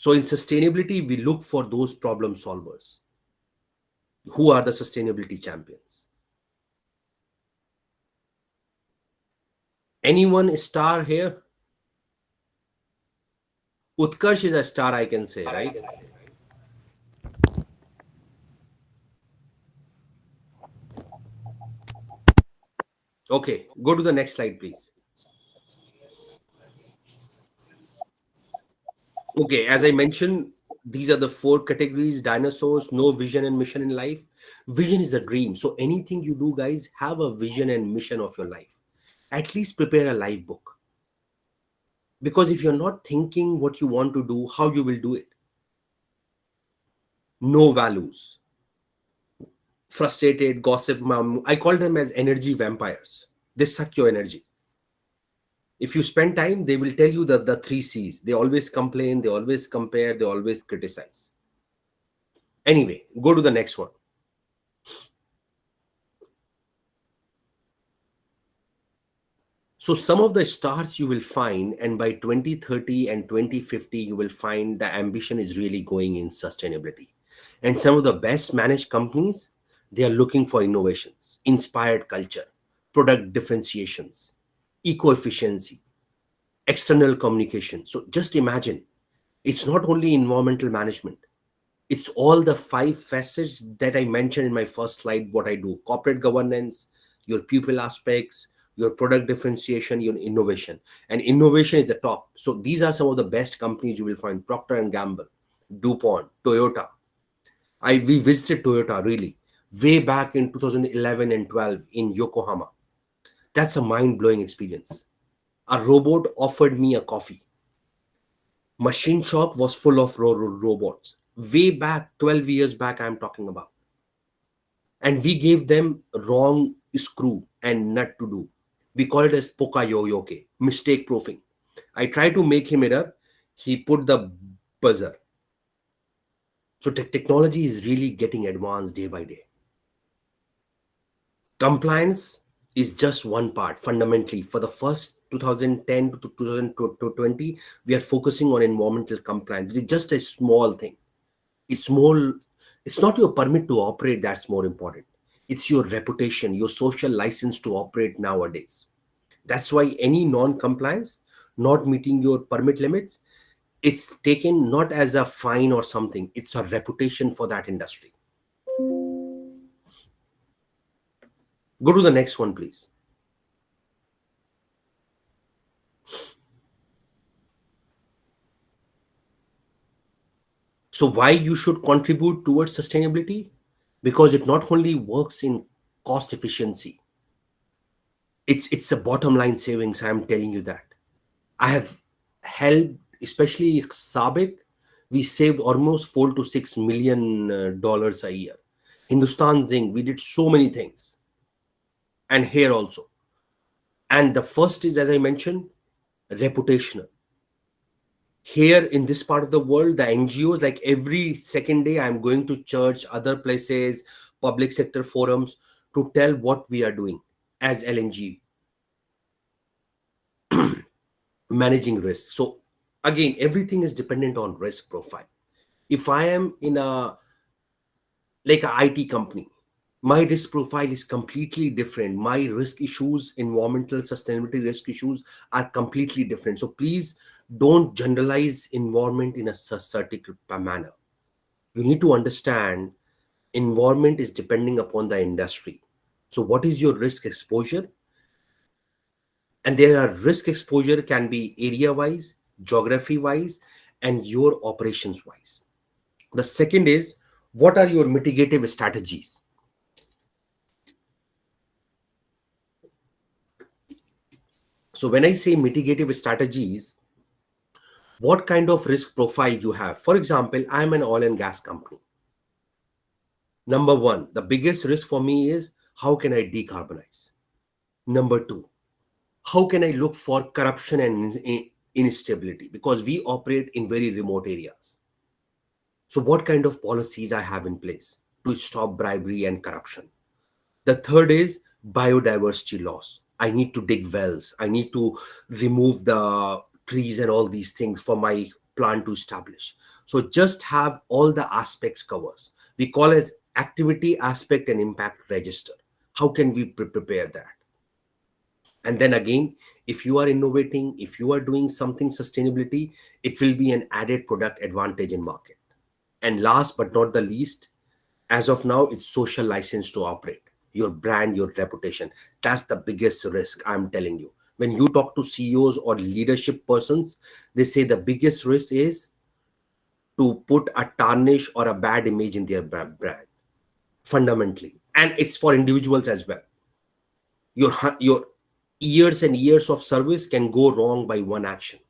So in sustainability, we look for those problem solvers. Who are the sustainability champions? Anyone star here? Utkarsh is a star, I can say, right? Okay, go to the next slide, please. Okay, as I mentioned, these are the 4 categories: dinosaurs, no vision and mission in life. Vision is a dream. So anything you do, guys, have a vision and mission of your life. At least prepare a life book. Because if you're not thinking what you want to do, how you will do it? No values. Frustrated, gossip mom. I call them as energy vampires. They suck your energy. If you spend time, they will tell you the 3 C's. They always complain, they always compare, they always criticize. Anyway, go to the next one. So some of the stars you will find, and by 2030 and 2050, you will find the ambition is really going in sustainability. And some of the best managed companies, they are looking for innovations, inspired culture, product differentiations, eco-efficiency, external communication. So just imagine, it's not only environmental management, it's all the 5 facets that I mentioned in my first slide. What I do: corporate governance, your people aspects, your product differentiation, your innovation. And innovation is the top. So these are some of the best companies you will find: Procter and Gamble, DuPont, Toyota. We visited Toyota really way back in 2011 and 12 in Yokohama. That's a mind-blowing experience. A robot offered me a coffee. Machine shop was full of robots. Way back, 12 years back, I'm talking about. And we gave them wrong screw and nut to do. We call it as pokayoyoke, mistake proofing. I tried to make him error. He put the buzzer. So technology is really getting advanced day by day. Compliance is just one part. Fundamentally, for the first 2010 to 2020, we are focusing on environmental compliance. It's just a small thing. It's more, it's not your permit to operate that's more important. It's your reputation, your social license to operate nowadays. That's why any non-compliance, not meeting your permit limits, it's taken not as a fine or something. It's a reputation for that industry. Go to the next one, please. So why you should contribute towards sustainability? Because it not only works in cost efficiency, it's a bottom line savings. I'm telling you that. I have helped, especially Sabik, we saved almost $4 to $6 million a year. Hindustan Zinc, we did so many things. And here also. And the first is, as I mentioned, reputational. Here in this part of the world, the NGOs, like every second day, I'm going to church, other places, public sector forums to tell what we are doing as LNG, managing risk. So again, everything is dependent on risk profile. If I am in a like an IT company, My risk profile is completely different. My risk issues, environmental sustainability risk issues, are completely different. So please don't generalize environment in a certain manner. You need to understand environment is depending upon the industry. So what is your risk exposure? And there are risk exposure can be area wise, geography wise, and your operations wise. The second is, what are your mitigative strategies? So when I say mitigative strategies, what kind of risk profile you have? For example, I'm an oil and gas company. Number one, the biggest risk for me is, how can I decarbonize? Number two, how can I look for corruption and instability, because we operate in very remote areas. So what kind of policies I have in place to stop bribery and corruption? The third is biodiversity loss. I need to dig wells. I need to remove the trees and all these things for my plant to establish. So just have all the aspects covers. We call as activity, aspect, and impact register. How can we prepare that? And then again, if you are innovating, if you are doing something sustainability, it will be an added product advantage in market. And last but not the least, as of now, it's social license to operate, your brand, your reputation. That's the biggest risk, I'm telling you. When you talk to CEOs or leadership persons, they say the biggest risk is to put a tarnish or a bad image in their brand, fundamentally. And it's for individuals as well. Your years and years of service can go wrong by one action.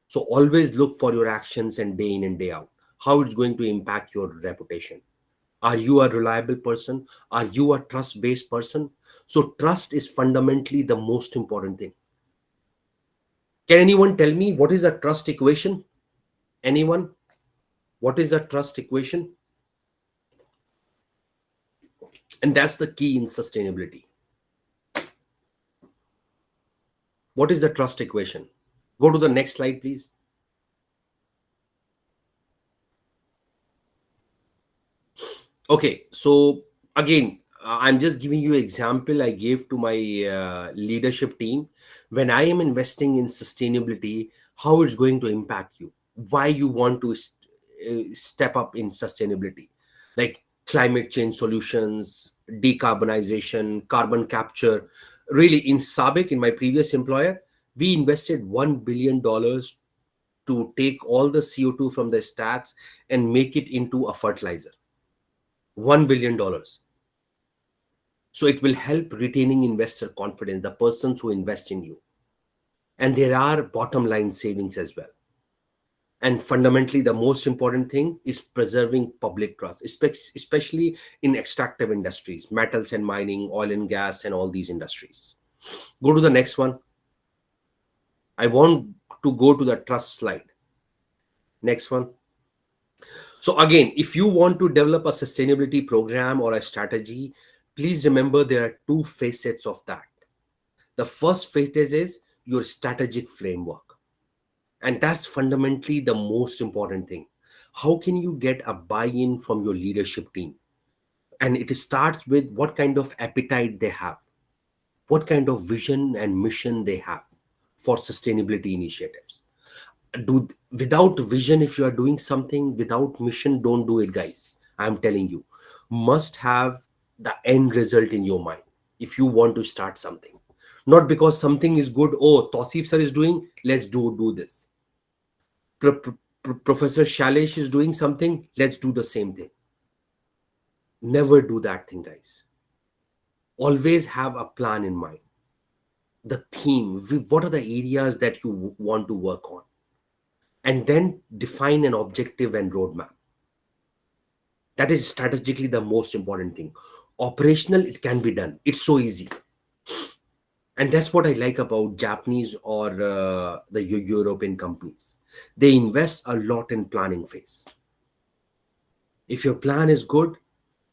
So always look for your actions, and day in and day out, how it's going to impact your reputation. Are you a reliable person? Are you a trust based person? So trust is fundamentally the most important thing. Can anyone tell me what is a trust equation? Anyone? What is a trust equation? And that's the key in sustainability. What is the trust equation? Go to the next slide, please. Okay, so again, I'm just giving you example I gave to my leadership team. When I am investing in sustainability, how it's going to impact you, why you want to step up in sustainability, like climate change solutions, decarbonization, carbon capture. Really, in Sabic, in my previous employer, we invested $1 billion to take all the CO2 from the stacks and make it into a fertilizer. $1 billion. So it will help retaining investor confidence, the persons who invest in you. And there are bottom line savings as well. And fundamentally, the most important thing is preserving public trust, especially in extractive industries, metals and mining, oil and gas, and all these industries. Go to the next one. I want to go to the trust slide. Next one. So again, if you want to develop a sustainability program or a strategy, please remember there are two facets of that. The first phase is your strategic framework. And that's fundamentally the most important thing. How can you get a buy-in from your leadership team? And it starts with what kind of appetite they have, what kind of vision and mission they have for sustainability initiatives. Without vision, if you are doing something without mission, don't do it, guys. I'm telling you, must have the end result in your mind if you want to start something. Not because something is good, oh, Tauseef sir is doing, let's do this. Professor Shailesh is doing something, let's do the same thing. Never do that thing, guys. Always have a plan in mind, the theme, what are the areas that you want to work on, and then define an objective and roadmap. That is strategically the most important thing. Operational, it can be done, it's so easy. And that's what I like about Japanese or the European companies. They invest a lot in planning phase. If your plan is good,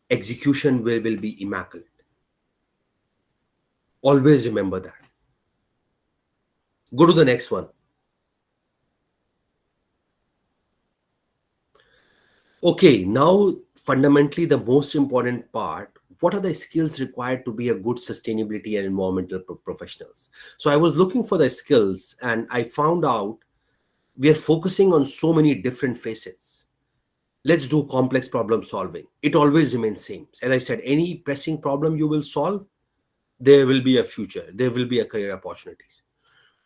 execution will be immaculate. Always remember that. Go to the next one. Okay, now fundamentally the most important part, what are the skills required to be a good sustainability and environmental professionals? So I was looking for the skills, and I found out we are focusing on so many different facets. Let's do complex problem solving. It always remains same. As I said, any pressing problem you will solve, there will be a future, there will be a career opportunities.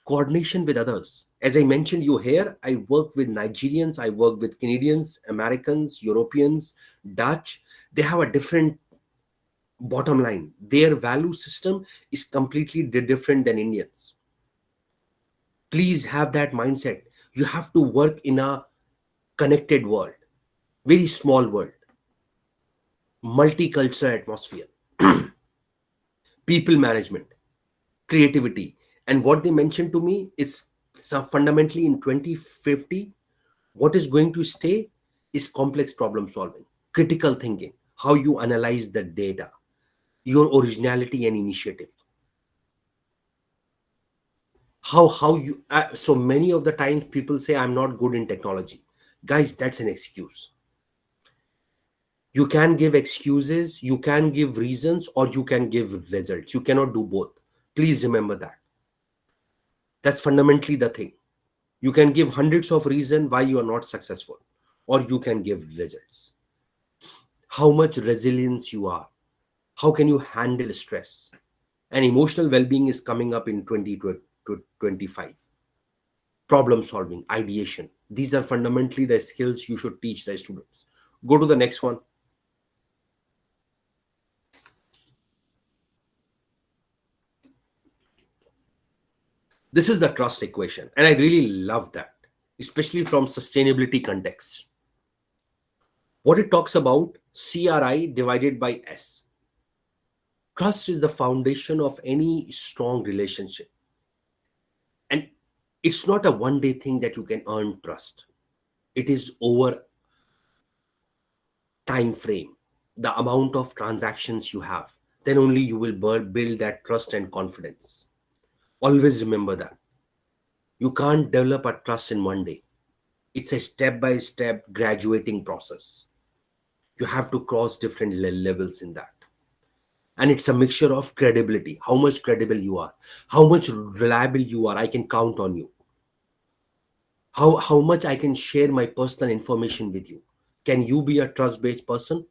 Coordination with others. As I mentioned you here, I work with Nigerians, I work with Canadians, Americans, Europeans, Dutch. They have a different bottom line. Their value system is completely different than Indians. Please have that mindset. You have to work in a connected world, very small world, multicultural atmosphere, people management, creativity. And what they mentioned to me is fundamentally in 2050, what is going to stay is complex problem solving, critical thinking, how you analyze the data, your originality and initiative. How you so many of the times people say I'm not good in technology. Guys, that's an excuse. You can give excuses, you can give reasons, or you can give results. You cannot do both. Please remember that. That's fundamentally the thing. You can give hundreds of reasons why you are not successful, or you can give results. How much resilience you are, how can you handle stress, and emotional well-being is coming up in 2025. Problem solving, ideation, these are fundamentally the skills you should teach the students. Go to the next one. This is the trust equation, and I really love that, especially from sustainability context. What it talks about, CRI divided by S. Trust is the foundation of any strong relationship. And it's not a one day thing that you can earn trust. It is over time frame, the amount of transactions you have. Then only you will build that trust and confidence. Always remember that. You can't develop a trust in one day. It's a step by step graduating process. You have to cross different levels in that. And it's a mixture of credibility, how much credible you are, how much reliable you are, I can count on you, how much I can share my personal information with you. Can you be a trust based person?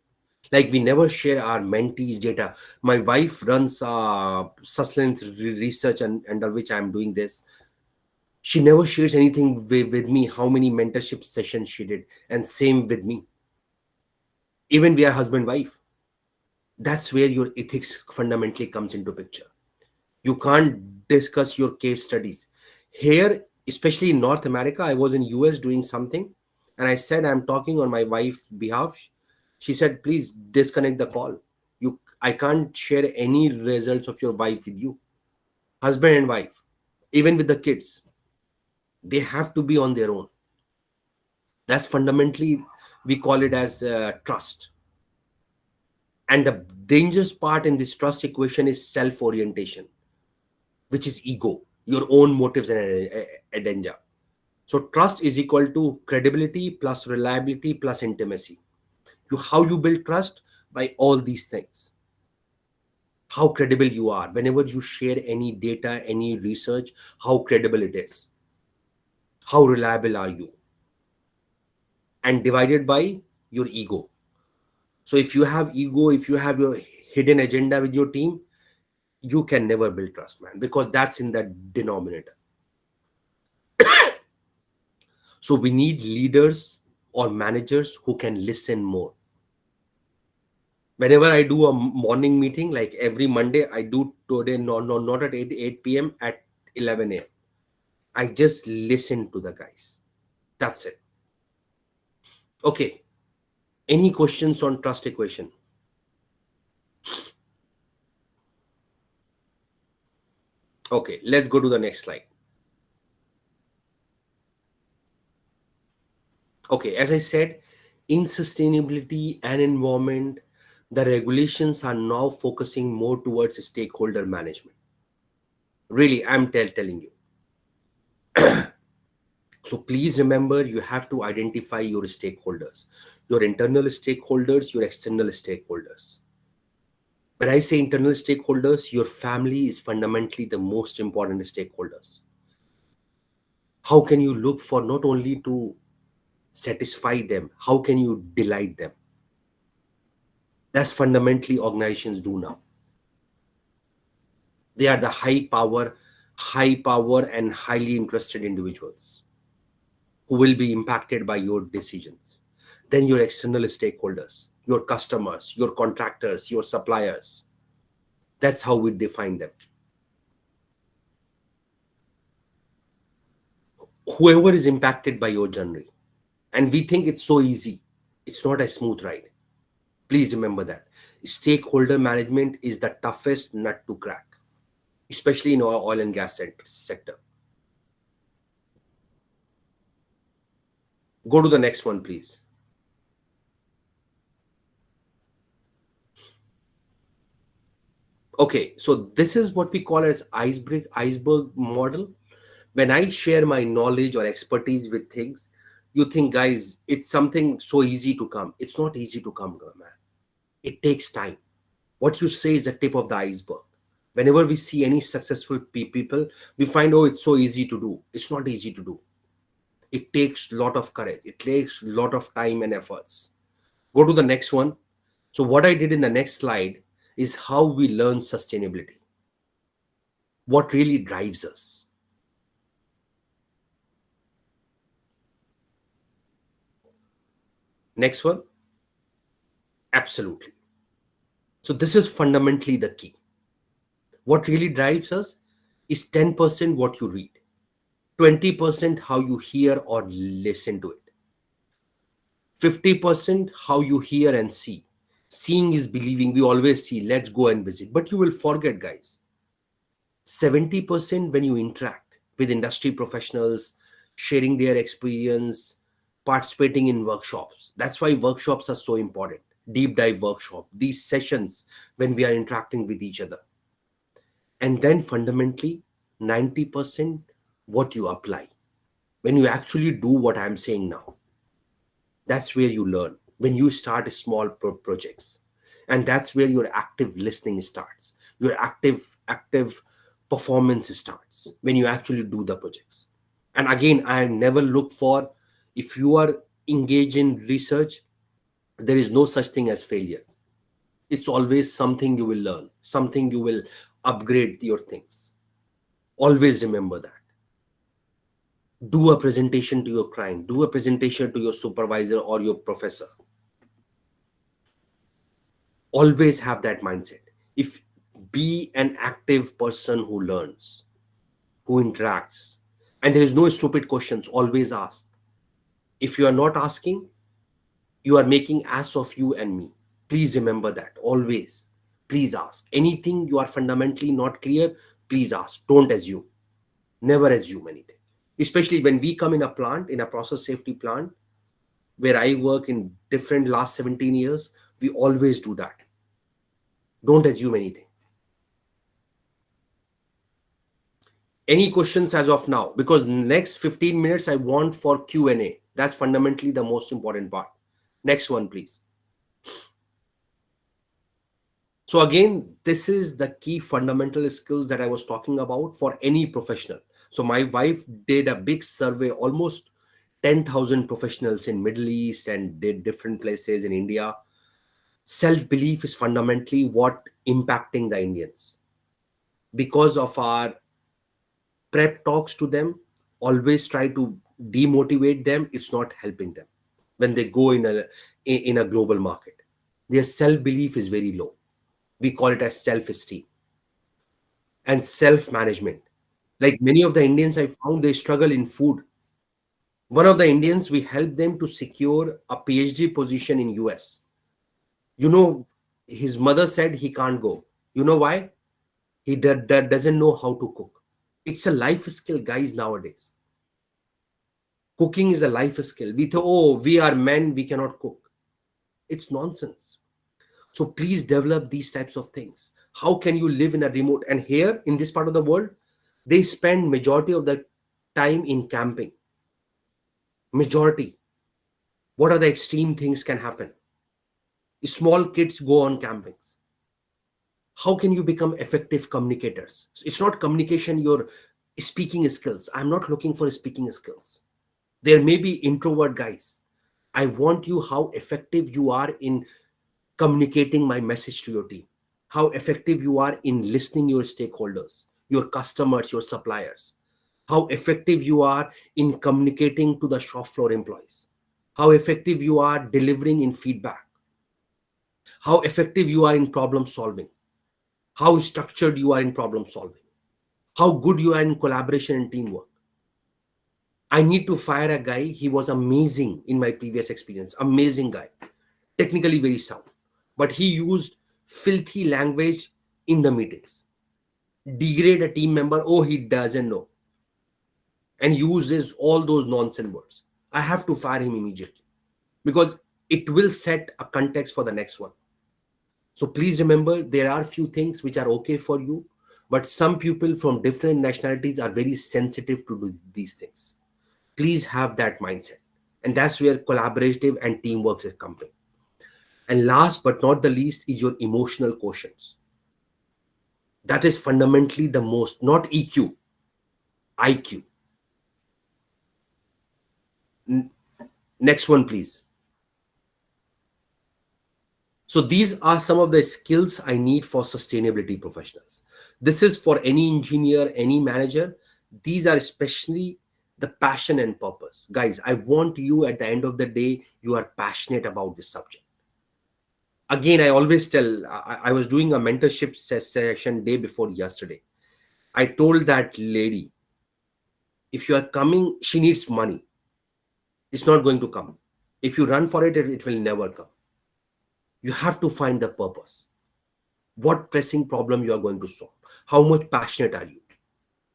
Like, we never share our mentees data. My wife runs sustenance research, and under which I'm doing this. She never shares anything with me, how many mentorship sessions she did, and same with me. Even we are husband wife. That's where your ethics fundamentally comes into picture. You can't discuss your case studies here, especially in North America. I was in US doing something, and I said I'm talking on my wife's behalf. She said, please disconnect the call. I can't share any results of your wife with you. Husband and wife, even with the kids, they have to be on their own. That's fundamentally, we call it as trust. And the dangerous part in this trust equation is self orientation, which is ego, your own motives and agenda. So trust is equal to credibility plus reliability plus intimacy. How you build trust? By all these things. How credible you are whenever you share any data, any research, how credible it is. How reliable are you? And divided by your ego. So if you have ego, if you have your hidden agenda with your team, you can never build trust, man, because that's in that denominator. So we need leaders or managers who can listen more. Whenever I do a morning meeting, like every Monday, I do today, no, not at 8 p.m., at 11 a.m. I just listen to the guys. That's it. Okay. Any questions on trust equation? Okay, let's go to the next slide. Okay, as I said, in sustainability and environment, the regulations are now focusing more towards stakeholder management. Really, I'm telling you. So please remember, you have to identify your stakeholders, your internal stakeholders, your external stakeholders. When I say internal stakeholders, your family is fundamentally the most important stakeholders. How can you look for not only to satisfy them, how can you delight them? That's fundamentally organizations do now. They are the high power and highly interested individuals who will be impacted by your decisions. Then your external stakeholders, your customers, your contractors, your suppliers. That's how we define them. Whoever is impacted by your journey. And we think it's so easy. It's not a smooth ride. Please remember that. Stakeholder management is the toughest nut to crack, especially in our oil and gas sector. Go to the next one, please. Okay, so this is what we call as iceberg model. When I share my knowledge or expertise with things, you think, guys, it's something so easy to come. It's not easy to come, man. It takes time. What you say is the tip of the iceberg. Whenever we see any successful people, we find, oh, it's so easy to do. It's not easy to do. It takes a lot of courage. It takes a lot of time and efforts. Go to the next one. So what I did in the next slide is how we learn sustainability. What really drives us. Next one. Absolutely. So this is fundamentally the key. What really drives us is 10% what you read, 20% how you hear or listen to it, 50% how you hear and see. Seeing is believing. We always see, let's go and visit. But you will forget, guys, 70% when you interact with industry professionals, sharing their experience, participating in workshops. That's why workshops are so important. Deep dive workshop, these sessions when we are interacting with each other. And then fundamentally, 90% what you apply. When you actually do what I'm saying now, that's where you learn. When you start small projects, and that's where your active listening starts, your active performance starts, when you actually do the projects. And again, I never look for, if you are engaged in research, there is no such thing as failure. It's always something you will learn, something you will upgrade your things. Always remember that. Do a presentation to your client, do a presentation to your supervisor or your professor. Always have that mindset. If Be an active person who learns, who interacts, and there is no stupid questions. Always ask. If you are not asking, you are making ass of you and me. Please remember that. Always, please ask. Anything you are fundamentally not clear, please ask. Don't assume. Never assume anything. Especially when we come in a plant, in a process safety plant, where I work in different last 17 years, we always do that. Don't assume anything. Any questions as of now? Because next 15 minutes I want for Q&A. That's fundamentally the most important part. Next one, please. So again, this is the key fundamental skills that I was talking about for any professional. So my wife did a big survey, almost 10,000 professionals in Middle East and did different places in India. Self-belief is fundamentally what impacting the Indians. Because of our prep talks to them, always try to demotivate them, it's not helping them when they go in a global market. Their self-belief is very low. We call it as self-esteem and self-management. Like many of the Indians I found, they struggle in food. One of the Indians, we helped them to secure a PhD position in US. You know, his mother said he can't go. You know why? He doesn't know how to cook. It's a life skill, guys, nowadays. Cooking is a life skill. We thought, oh, we are men, we cannot cook. It's nonsense. So please develop these types of things. How can you live in a remote? And here in this part of the world, they spend majority of the time in camping. Majority. What are the extreme things can happen? Small kids go on campings. How can you become effective communicators? It's not communication, your speaking skills. I'm not looking for speaking skills. There may be introvert guys. I want you how effective you are in communicating my message to your team, how effective you are in listening your stakeholders, your customers, your suppliers, how effective you are in communicating to the shop floor employees, how effective you are delivering in feedback, how effective you are in problem solving, how structured you are in problem solving, how good you are in collaboration and teamwork. I need to fire a guy. He was amazing in my previous experience. Amazing guy. Technically very sound. But he used filthy language in the meetings. Degrade a team member. Oh, he doesn't know. And uses all those nonsense words. I have to fire him immediately. Because it will set a context for the next one. So please remember, there are few things which are okay for you. But some people from different nationalities are very sensitive to do these things. Please have that mindset. And that's where collaborative and teamwork is coming. And last but not the least is your emotional quotients. That is fundamentally the most, not EQ, IQ. Next one, please. So these are some of the skills I need for sustainability professionals. This is for any engineer, any manager. These are especially the passion and purpose. Guys, I want you at the end of the day, you are passionate about this subject. Again, I always tell, I was doing a mentorship session day before yesterday. I told that lady, if you are coming, she needs money. It's not going to come. If you run for it, it will never come. You have to find the purpose. What pressing problem you are going to solve? How much passionate are you?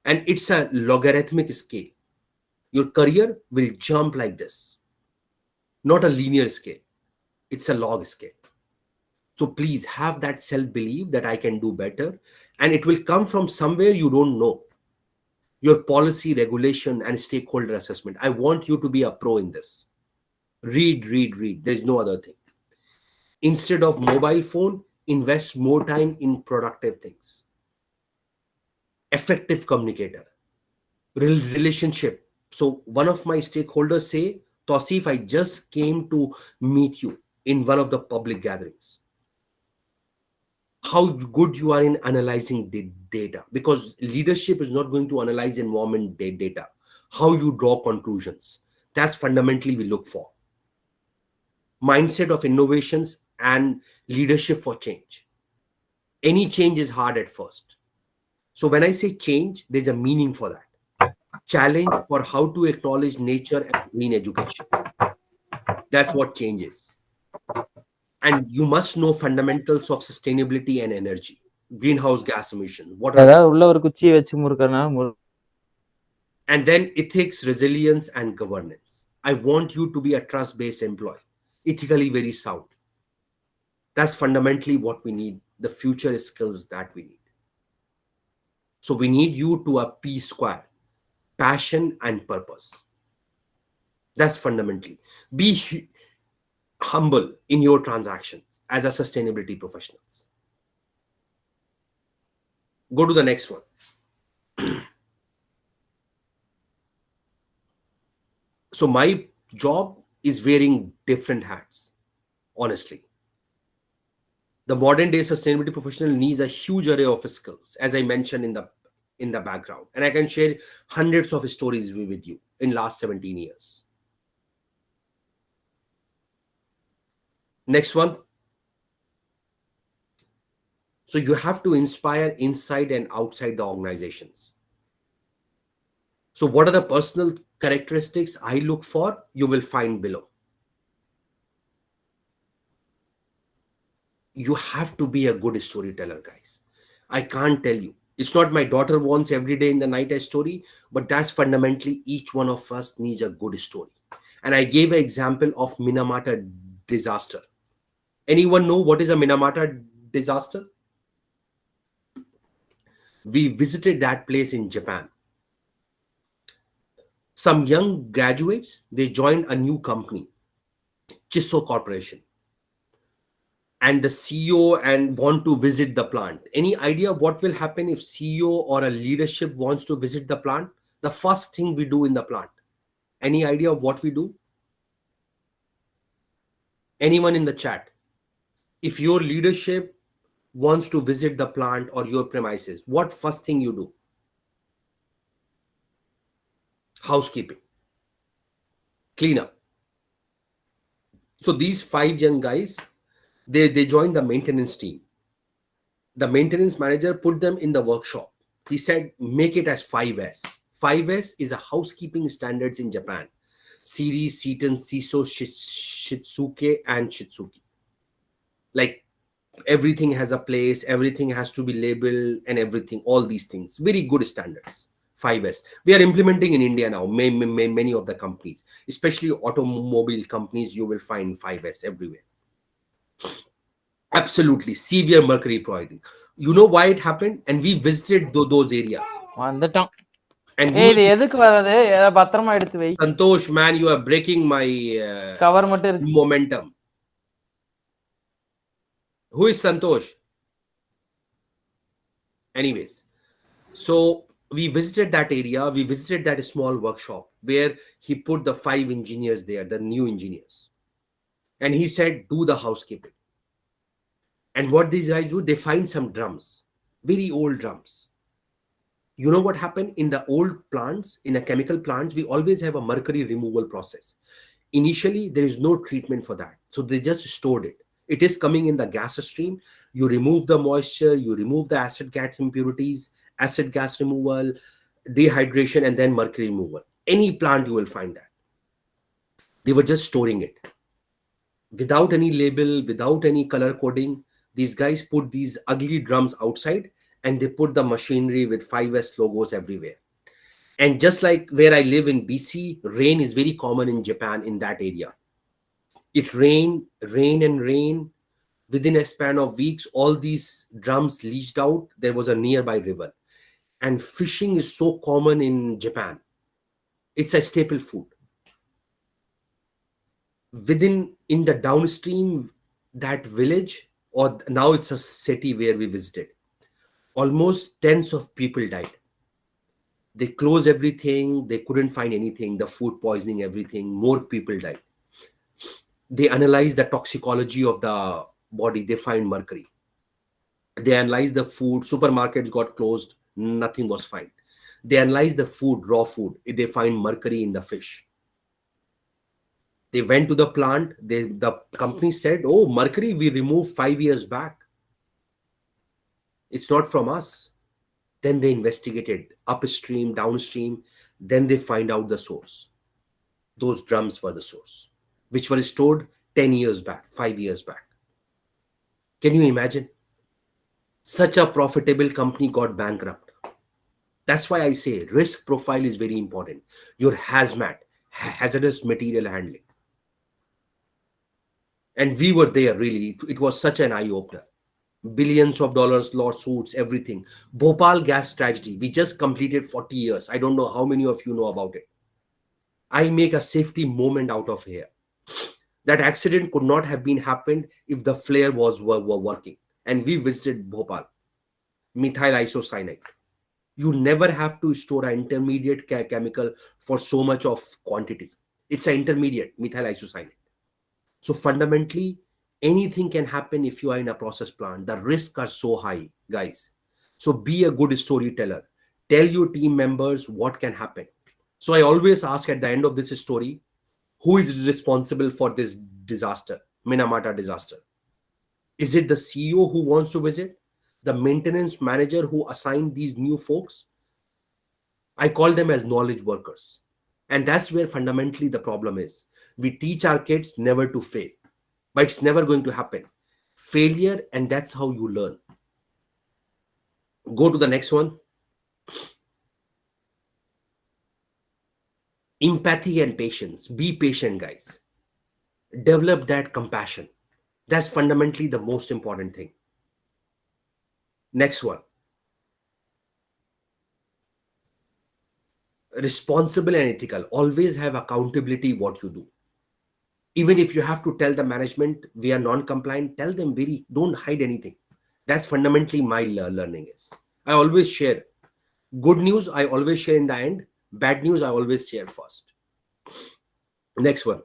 And it's a logarithmic scale. Your career will jump like this, not a linear scale. It's a log scale. So please have that self-belief that I can do better. And it will come from somewhere you don't know. Your policy, regulation, and stakeholder assessment. I want you to be a pro in this. Read, read, read. There's no other thing. Instead of mobile phone, invest more time in productive things. Effective communicator. Relationship. So one of my stakeholders say, Tauseef, I just came to meet you in one of the public gatherings. How good you are in analyzing data, because leadership is not going to analyze environment data. How you draw conclusions. That's fundamentally we look for. Mindset of innovations and leadership for change. Any change is hard at first. So when I say change, there's a meaning for that. Challenge for how to acknowledge nature and green education. That's what change is. And you must know fundamentals of sustainability and energy. Greenhouse gas emission. What are ஏதாவது உள்ள ஒரு குச்சியை வச்சு முறுக்கனா and then ethics, resilience, and governance. I want you to be a trust-based employee, ethically very sound. That's fundamentally what we need, the future skills that we need. So we need you to a P square, passion and purpose. That's fundamentally. Be humble in your transactions as a sustainability professionals. Go to the next one. So my job is wearing different hats, honestly. The modern day sustainability professional needs a huge array of skills, as I mentioned in the background. And I can share hundreds of stories with you in last 17 years. Next one. So you have to inspire inside and outside the organizations. So what are the personal characteristics I look for? You will find below. You have to be a good storyteller, guys. I can't tell you. It's not my daughter wants every day in the night a story, but that's fundamentally each one of us needs a good story. And I gave an example of Minamata disaster. Anyone know what is a Minamata disaster? We visited that place in Japan. Some young graduates, they joined a new company, Chisso Corporation. and the CEO and want to visit the plant. Any idea what will happen if CEO or a leadership wants to visit the plant? The first thing we do in the plant. Any idea of what we do? Anyone in the chat? If your leadership wants to visit the plant or your premises, what first thing you do? Housekeeping, cleanup. So these 5 young guys, they joined the maintenance team. The maintenance manager put them in the workshop. He said, make it as 5S. 5S is a housekeeping standards in Japan. Siri, Seton, Siso, Shitsuke, and Shitsuki. Like everything has a place, everything has to be labeled, and everything, all these things. Very good standards. 5S. We are implementing in India now, many of the companies, especially automobile companies, you will find 5S everywhere. Absolutely severe mercury poisoning. You know why it happened? And we visited those areas. வந்துட்டோம். And ஏய் இது எதுக்கு வராது? பத்திரமா எடுத்து வை. Santosh, man, you are breaking my cover மட்டும் இருக்கு. momentum. Who is Santosh? Anyways, so we visited that area. We visited that small workshop where he put the 5 engineers there, the new engineers. And he said, do the housekeeping. And what these guys do, they find some drums, very old drums. You know what happened in the old plants, in a chemical plants, we always have a mercury removal process. Initially, there is no treatment for that. So they just stored it. It is coming in the gas stream. You remove the moisture, you remove the acid gas impurities, acid gas removal, dehydration, and then mercury removal. Any plant you will find that. They were just storing it. Without any label, without any color coding, these guys put these ugly drums outside and they put the machinery with 5S logos everywhere. And just like where I live in BC, rain is very common in Japan in that area. It rain. Within a span of weeks, all these drums leached out. There was a nearby river. And fishing is so common in Japan. It's a staple food. In the downstream, that village, or now it's a city where we visited, almost tens of people died. They closed everything. They couldn't find anything. The food poisoning, everything. More people died. They analyzed the toxicology of the body. They find mercury. They analyzed the food. Supermarkets got closed. Nothing was fine. They analyzed the food, raw food. They find mercury in the fish. They went to the plant. The company said, oh, mercury we removed 5 years back. It's not from us. Then they investigated upstream, downstream. Then they find out the source. Those drums were the source, which were stored 10 years back, 5 years back. Can you imagine? Such a profitable company got bankrupt. That's why I say risk profile is very important. Your hazmat, hazardous material handling. And we were there, really. It was such an eye-opener. Billions of dollars, lawsuits, everything. Bhopal gas tragedy. We just completed 40 years. I don't know how many of you know about it. I make a safety moment out of here. That accident could not have been happened if the flare were working. And we visited Bhopal. Methyl isocyanate. You never have to store an intermediate chemical for so much of quantity. It's an intermediate, methyl isocyanate. So fundamentally, anything can happen if you are in a process plant. The risks are so high, guys. So be a good storyteller. Tell your team members what can happen. So I always ask at the end of this story, who is responsible for this disaster, Minamata disaster? Is it the CEO who wants to visit? The maintenance manager who assigned these new folks? I call them as knowledge workers. And that's where fundamentally the problem is. We teach our kids never to fail, but it's never going to happen. Failure, and that's how you learn. Go to the next one. Empathy and patience. Be patient, guys. Develop that compassion. That's fundamentally the most important thing. Next one. Responsible and ethical. Always have accountability what you do. Even if you have to tell the management we are non-compliant, tell them don't hide anything. That's fundamentally my learning is. I always share. Good news, I always share in the end. Bad news, I always share first. Next one.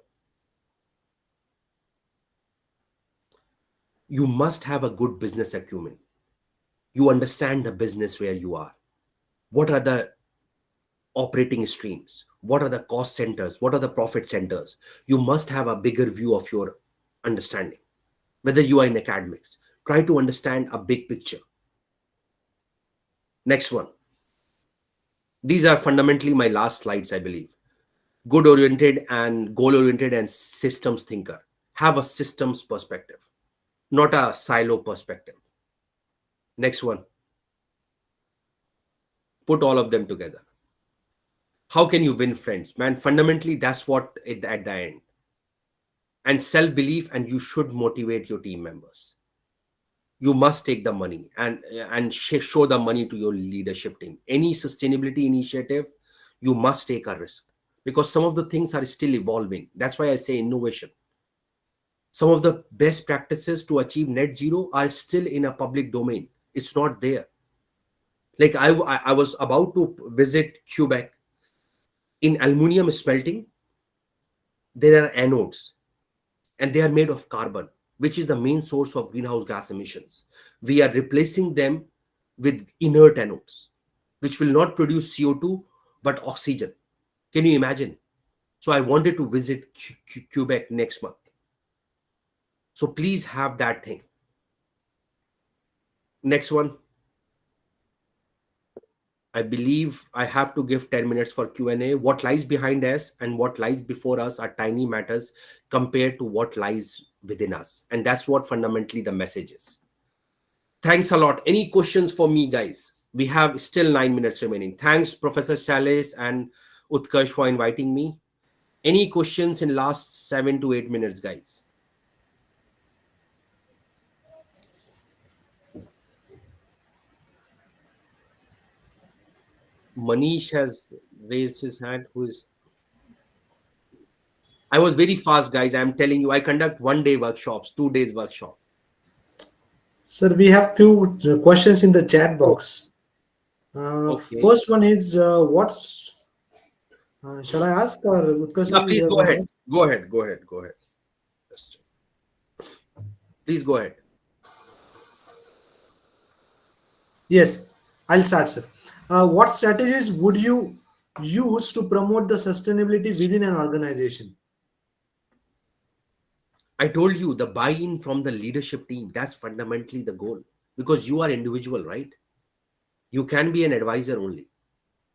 You must have a good business acumen. You understand the business where you are. What are the operating streams? What are the cost centers? What are the profit centers? You must have a bigger view of your understanding. Whether you are in academics, try to understand a big picture. Next one. These are fundamentally my last slides, I believe. Good oriented and goal oriented and systems thinker. Have a systems perspective, not a silo perspective. Next one. Put all of them together. How can you win friends? Man, fundamentally, that's what it at the end. And self-belief, and you should motivate your team members. You must take the money and show the money to your leadership team. Any sustainability initiative, you must take a risk, because some of the things are still evolving. That's why I say innovation. Some of the best practices to achieve net zero are still in a public domain. It's not there. Like I was about to visit Quebec. In aluminum smelting, there are anodes, and they are made of carbon, which is the main source of greenhouse gas emissions. We are replacing them with inert anodes, which will not produce CO2 but oxygen. Can you imagine? So I wanted to visit Quebec next month. So please have that thing. Next one. I believe I have to give 10 minutes for Q&A. What lies behind us and what lies before us are tiny matters compared to what lies within us. And that's what fundamentally the message is. Thanks a lot. Any questions for me, guys? We have still 9 minutes remaining. Thanks, Professor Chalice and Utkarsh, for inviting me. Any questions in last 7 to 8 minutes, guys? Manish has raised his hand. I was very fast, guys. I'm telling you, I conduct 1 day workshops, 2 days workshop. Sir, we have few questions in the chat Oh, box. okay. First one is what's shall I ask or Utkarsh Yeah, please you go want to ahead. ask? Go ahead. Go ahead. Go ahead. Just- Please go ahead. Yes, I'll start, sir. What strategies would you use to promote the sustainability within an organization? I told you the buy-in from the leadership team. That's fundamentally the goal, because you are individual, right? You can be an advisor only.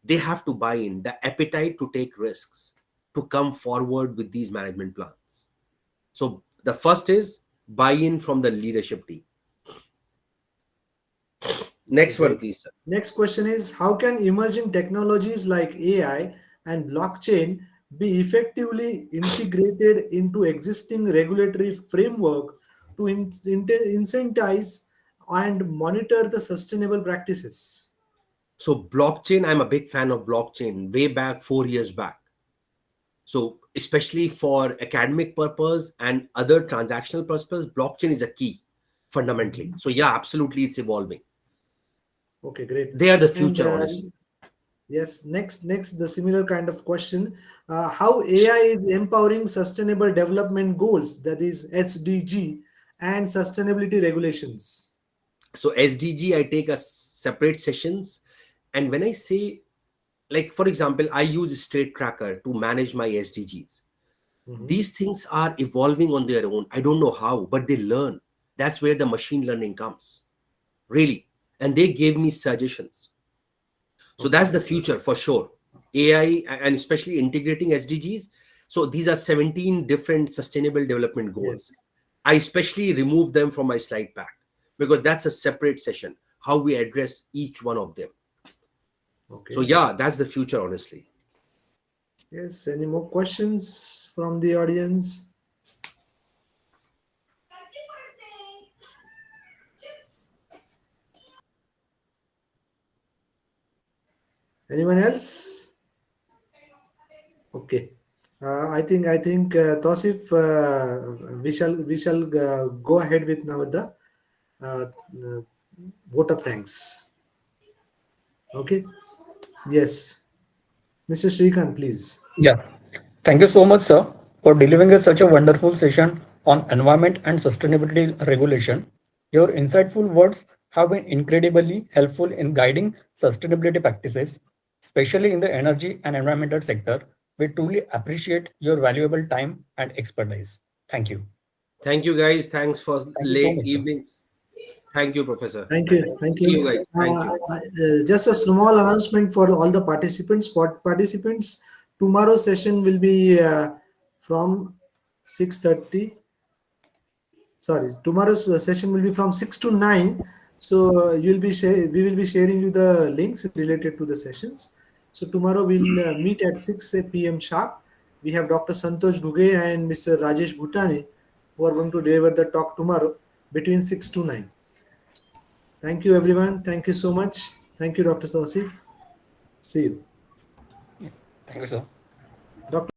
They have to buy in, the appetite to take risks, to come forward with these management plans. So the first is buy-in from the leadership team. Okay, Next one, great. please, sir. Next question is how can emerging technologies like AI and blockchain be effectively integrated into existing regulatory framework to incentivize and monitor the sustainable practices? So blockchain, I'm a big fan of blockchain way back 4 years back. So especially for academic purpose and other transactional purpose, blockchain is a key fundamentally. Mhm. So yeah, absolutely, it's evolving. Okay, great. They are the And future, honestly. yes, next, the similar kind of question: how AI is empowering sustainable development goals, that is SDG, and sustainability regulations. So SDG, I take a separate sessions, and when I say, like for example, I use Straight Tracker to manage my SDGs. Mhm. These things are evolving on their own. I don't know how, but they learn. That's where the machine learning comes, really. And they gave me suggestions. So Okay. that's the future for sure. AI and especially integrating SDGs. So these are 17 different sustainable development goals. Yes. I especially remove them from my slide pack because that's a separate session, how we address each one of them. So Okay. yeah, that's the future, honestly. Yes. Any more questions from the audience? Anyone else? Okay. I think Tauseef, we shall go ahead with now the uh, uh, vote of thanks. Okay. Yes, Mr. Shrikant, please. Yeah. Thank you so much, sir, for delivering us such a wonderful session on environment and sustainability regulation. Your insightful words have been incredibly helpful in guiding sustainability practices, especially in the energy and environmental sector. We truly appreciate your valuable time and expertise. Thank you. Thank you, guys. Thanks for Thank you so late much, sir. evenings. Thank you, Professor. Thank you. Thank See you. you, guys. Thank you. Just a small announcement for all the participants. Tomorrow's session will be from 6:30. Sorry, tomorrow's session will be from 6 to 9. So we will be sharing you the links related to the sessions. So tomorrow we'll meet at 6 p.m. sharp. We have Dr. Santosh Guge and Mr. Rajesh Bhutani who are going to deliver the talk tomorrow between 6 to 9. Thank you, everyone. Thank you so much. Thank you, Dr. Tauseef. See you. Thank you, sir. Dr.